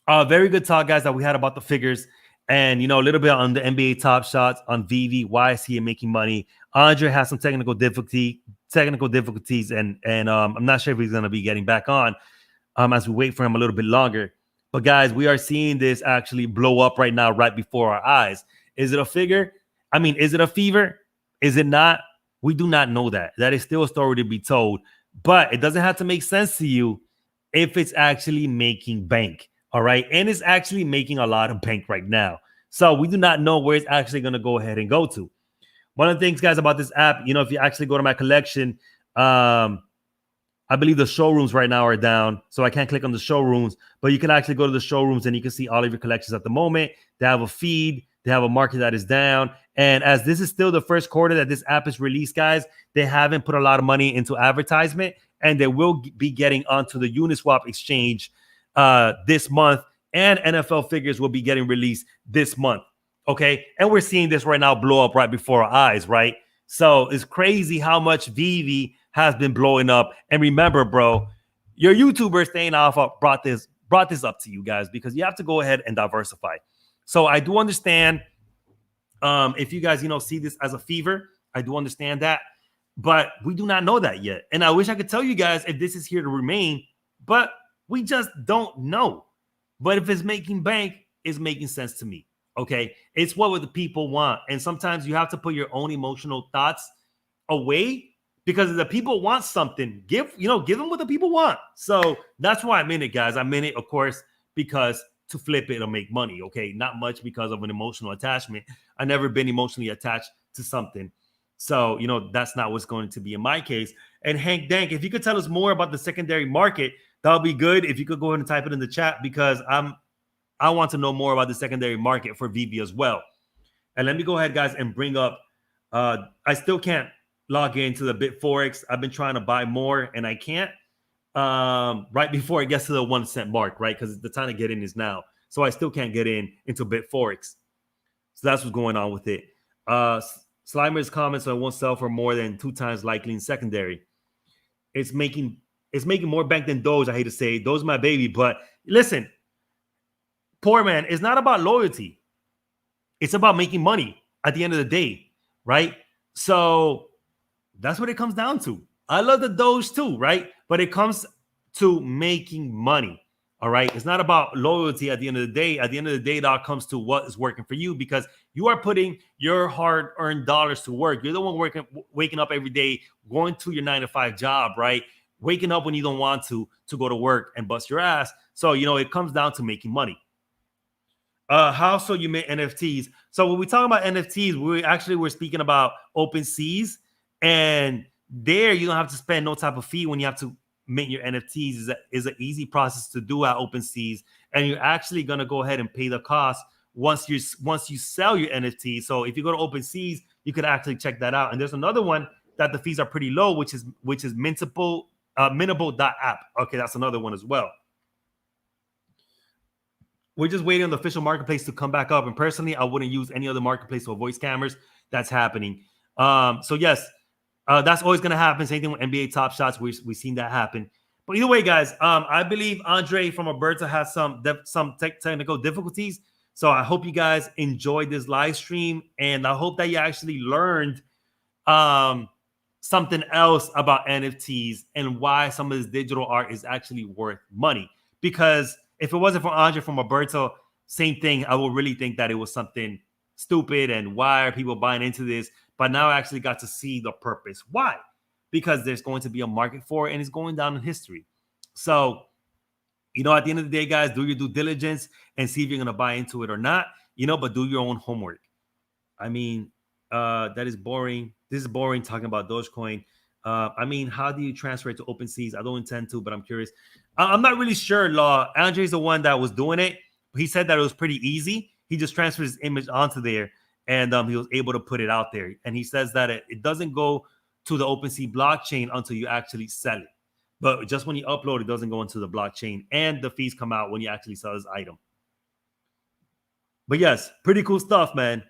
very good talk, guys, that we had about the figures. And, a little bit on the NBA TopShots, on Vivi, why is he making money? Andre has some technical difficulties, and I'm not sure if he's going to be getting back on as we wait for him a little bit longer. But, guys, we are seeing this actually blow up right now, right before our eyes. Is it a figure? I mean, is it a fever? Is it not? We do not know that. That is still a story to be told. But it doesn't have to make sense to you if it's actually making bank. All right. And it's actually making a lot of bank right now. So we do not know where it's actually going to go ahead and go to. One of the things, guys, about this app, if you actually go to my collection, I believe the showrooms right now are down. So I can't click on the showrooms, but you can actually go to the showrooms and you can see all of your collections at the moment. They have a feed. They have a market that is down. And as this is still the first quarter that this app is released, guys, they haven't put a lot of money into advertisement, and they will be getting onto the Uniswap exchange this month, and NFL figures will be getting released this month. Okay. And we're seeing this right now blow up right before our eyes, right? So it's crazy how much Vivi has been blowing up. And remember, bro, your YouTuber staying alpha brought this up to you guys, because you have to go ahead and diversify. So I do understand if you guys, see this as a fever, I do understand that, but we do not know that yet. And I wish I could tell you guys if this is here to remain, but we just don't know. But if it's making bank, it's making sense to me. Okay. It's what the people want. And sometimes you have to put your own emotional thoughts away, because if the people want something, give them what the people want. So that's why I'm in it, guys. I'm in it, of course, because to flip it or make money. Okay. Not much because of an emotional attachment. I've never been emotionally attached to something. So, that's not what's going to be in my case. And Hank Dank, if you could tell us more about the secondary market, that would be good. If you could go ahead and type it in the chat, because I want to know more about the secondary market for Vivi as well. And let me go ahead, guys, and bring up. I still can't log into the BitForex. I've been trying to buy more, and I can't. Right before it gets to the 1 cent mark, right? Because the time to get in is now. So I still can't get into BitForex. So that's what's going on with it. Slimer's comments, so it won't sell for more than 2 times likely in secondary. It's making more bank than Doge. I hate to say it. Doge my baby, but listen, poor man, it's not about loyalty. It's about making money at the end of the day, right? So that's what it comes down to. I love the Doge too, right? But it comes to making money. All right. It's not about loyalty at the end of the day. At the end of the day, it all comes to what is working for you, because you are putting your hard-earned dollars to work. You're the one waking up every day, going to your 9-to-5 job, right? Waking up when you don't want to go to work and bust your ass. So, it comes down to making money. How so you make NFTs? So when we talk about NFTs, we're speaking about OpenSeas, and there you don't have to spend no type of fee when you have to mint your NFTs. Is an easy process to do at OpenSeas, and you're actually gonna go ahead and pay the cost once you sell your NFT. So if you go to OpenSeas, you could actually check that out. And there's another one that the fees are pretty low, which is mintable.app. Okay, that's another one as well. We're just waiting on the official marketplace to come back up. And personally, I wouldn't use any other marketplace to avoid scammers. That's happening. So yes, that's always going to happen. Same thing with NBA TopShots. We've seen that happen. But either way, guys, I believe Andre from Alberta has some technical difficulties. So I hope you guys enjoyed this live stream, and I hope that you actually learned something else about NFTs and why some of this digital art is actually worth money. Because if it wasn't for Andre from Alberta, same thing, I would really think that it was something stupid and why are people buying into this? But now I actually got to see the purpose. Why? Because there's going to be a market for it, and it's going down in history. So, at the end of the day, guys, do your due diligence and see if you're going to buy into it or not, but do your own homework. I mean, that is boring. This is boring talking about Dogecoin. How do you transfer it to OpenSeas? I don't intend to, but I'm curious. I'm not really sure, Law. Andre's the one that was doing it. He said that it was pretty easy. He just transferred his image onto there, and he was able to put it out there. And he says that it doesn't go to the OpenSea blockchain until you actually sell it. But just when you upload, it doesn't go into the blockchain, and the fees come out when you actually sell this item. But yes, pretty cool stuff, man.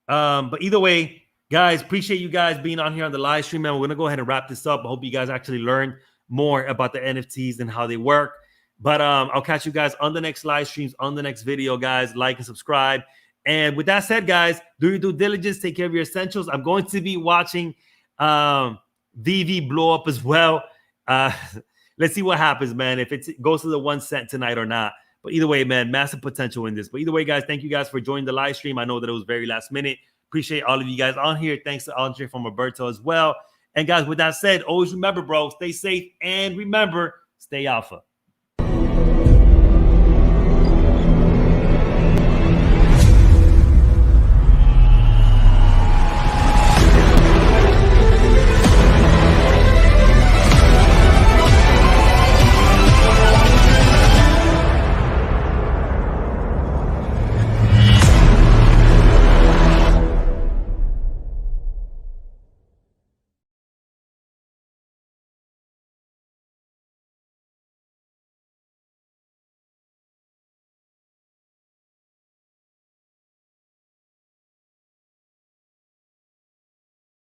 But either way, guys, appreciate you guys being on here on the live stream, man. We're going to go ahead and wrap this up. I hope you guys actually learned more about the NFTs and how they work. But I'll catch you guys on the next live streams, on the next video, guys. Like and subscribe. And with that said, guys, do your due diligence. Take care of your essentials. I'm going to be watching Vivi blow up as well. Let's see what happens, man, if it goes to the 1 cent tonight or not. But either way, man, massive potential in this. But either way, guys, thank you guys for joining the live stream. I know that it was very last minute. Appreciate all of you guys on here. Thanks to Andre from Roberto as well. And guys, with that said, always remember, bro, stay safe and remember, stay alpha.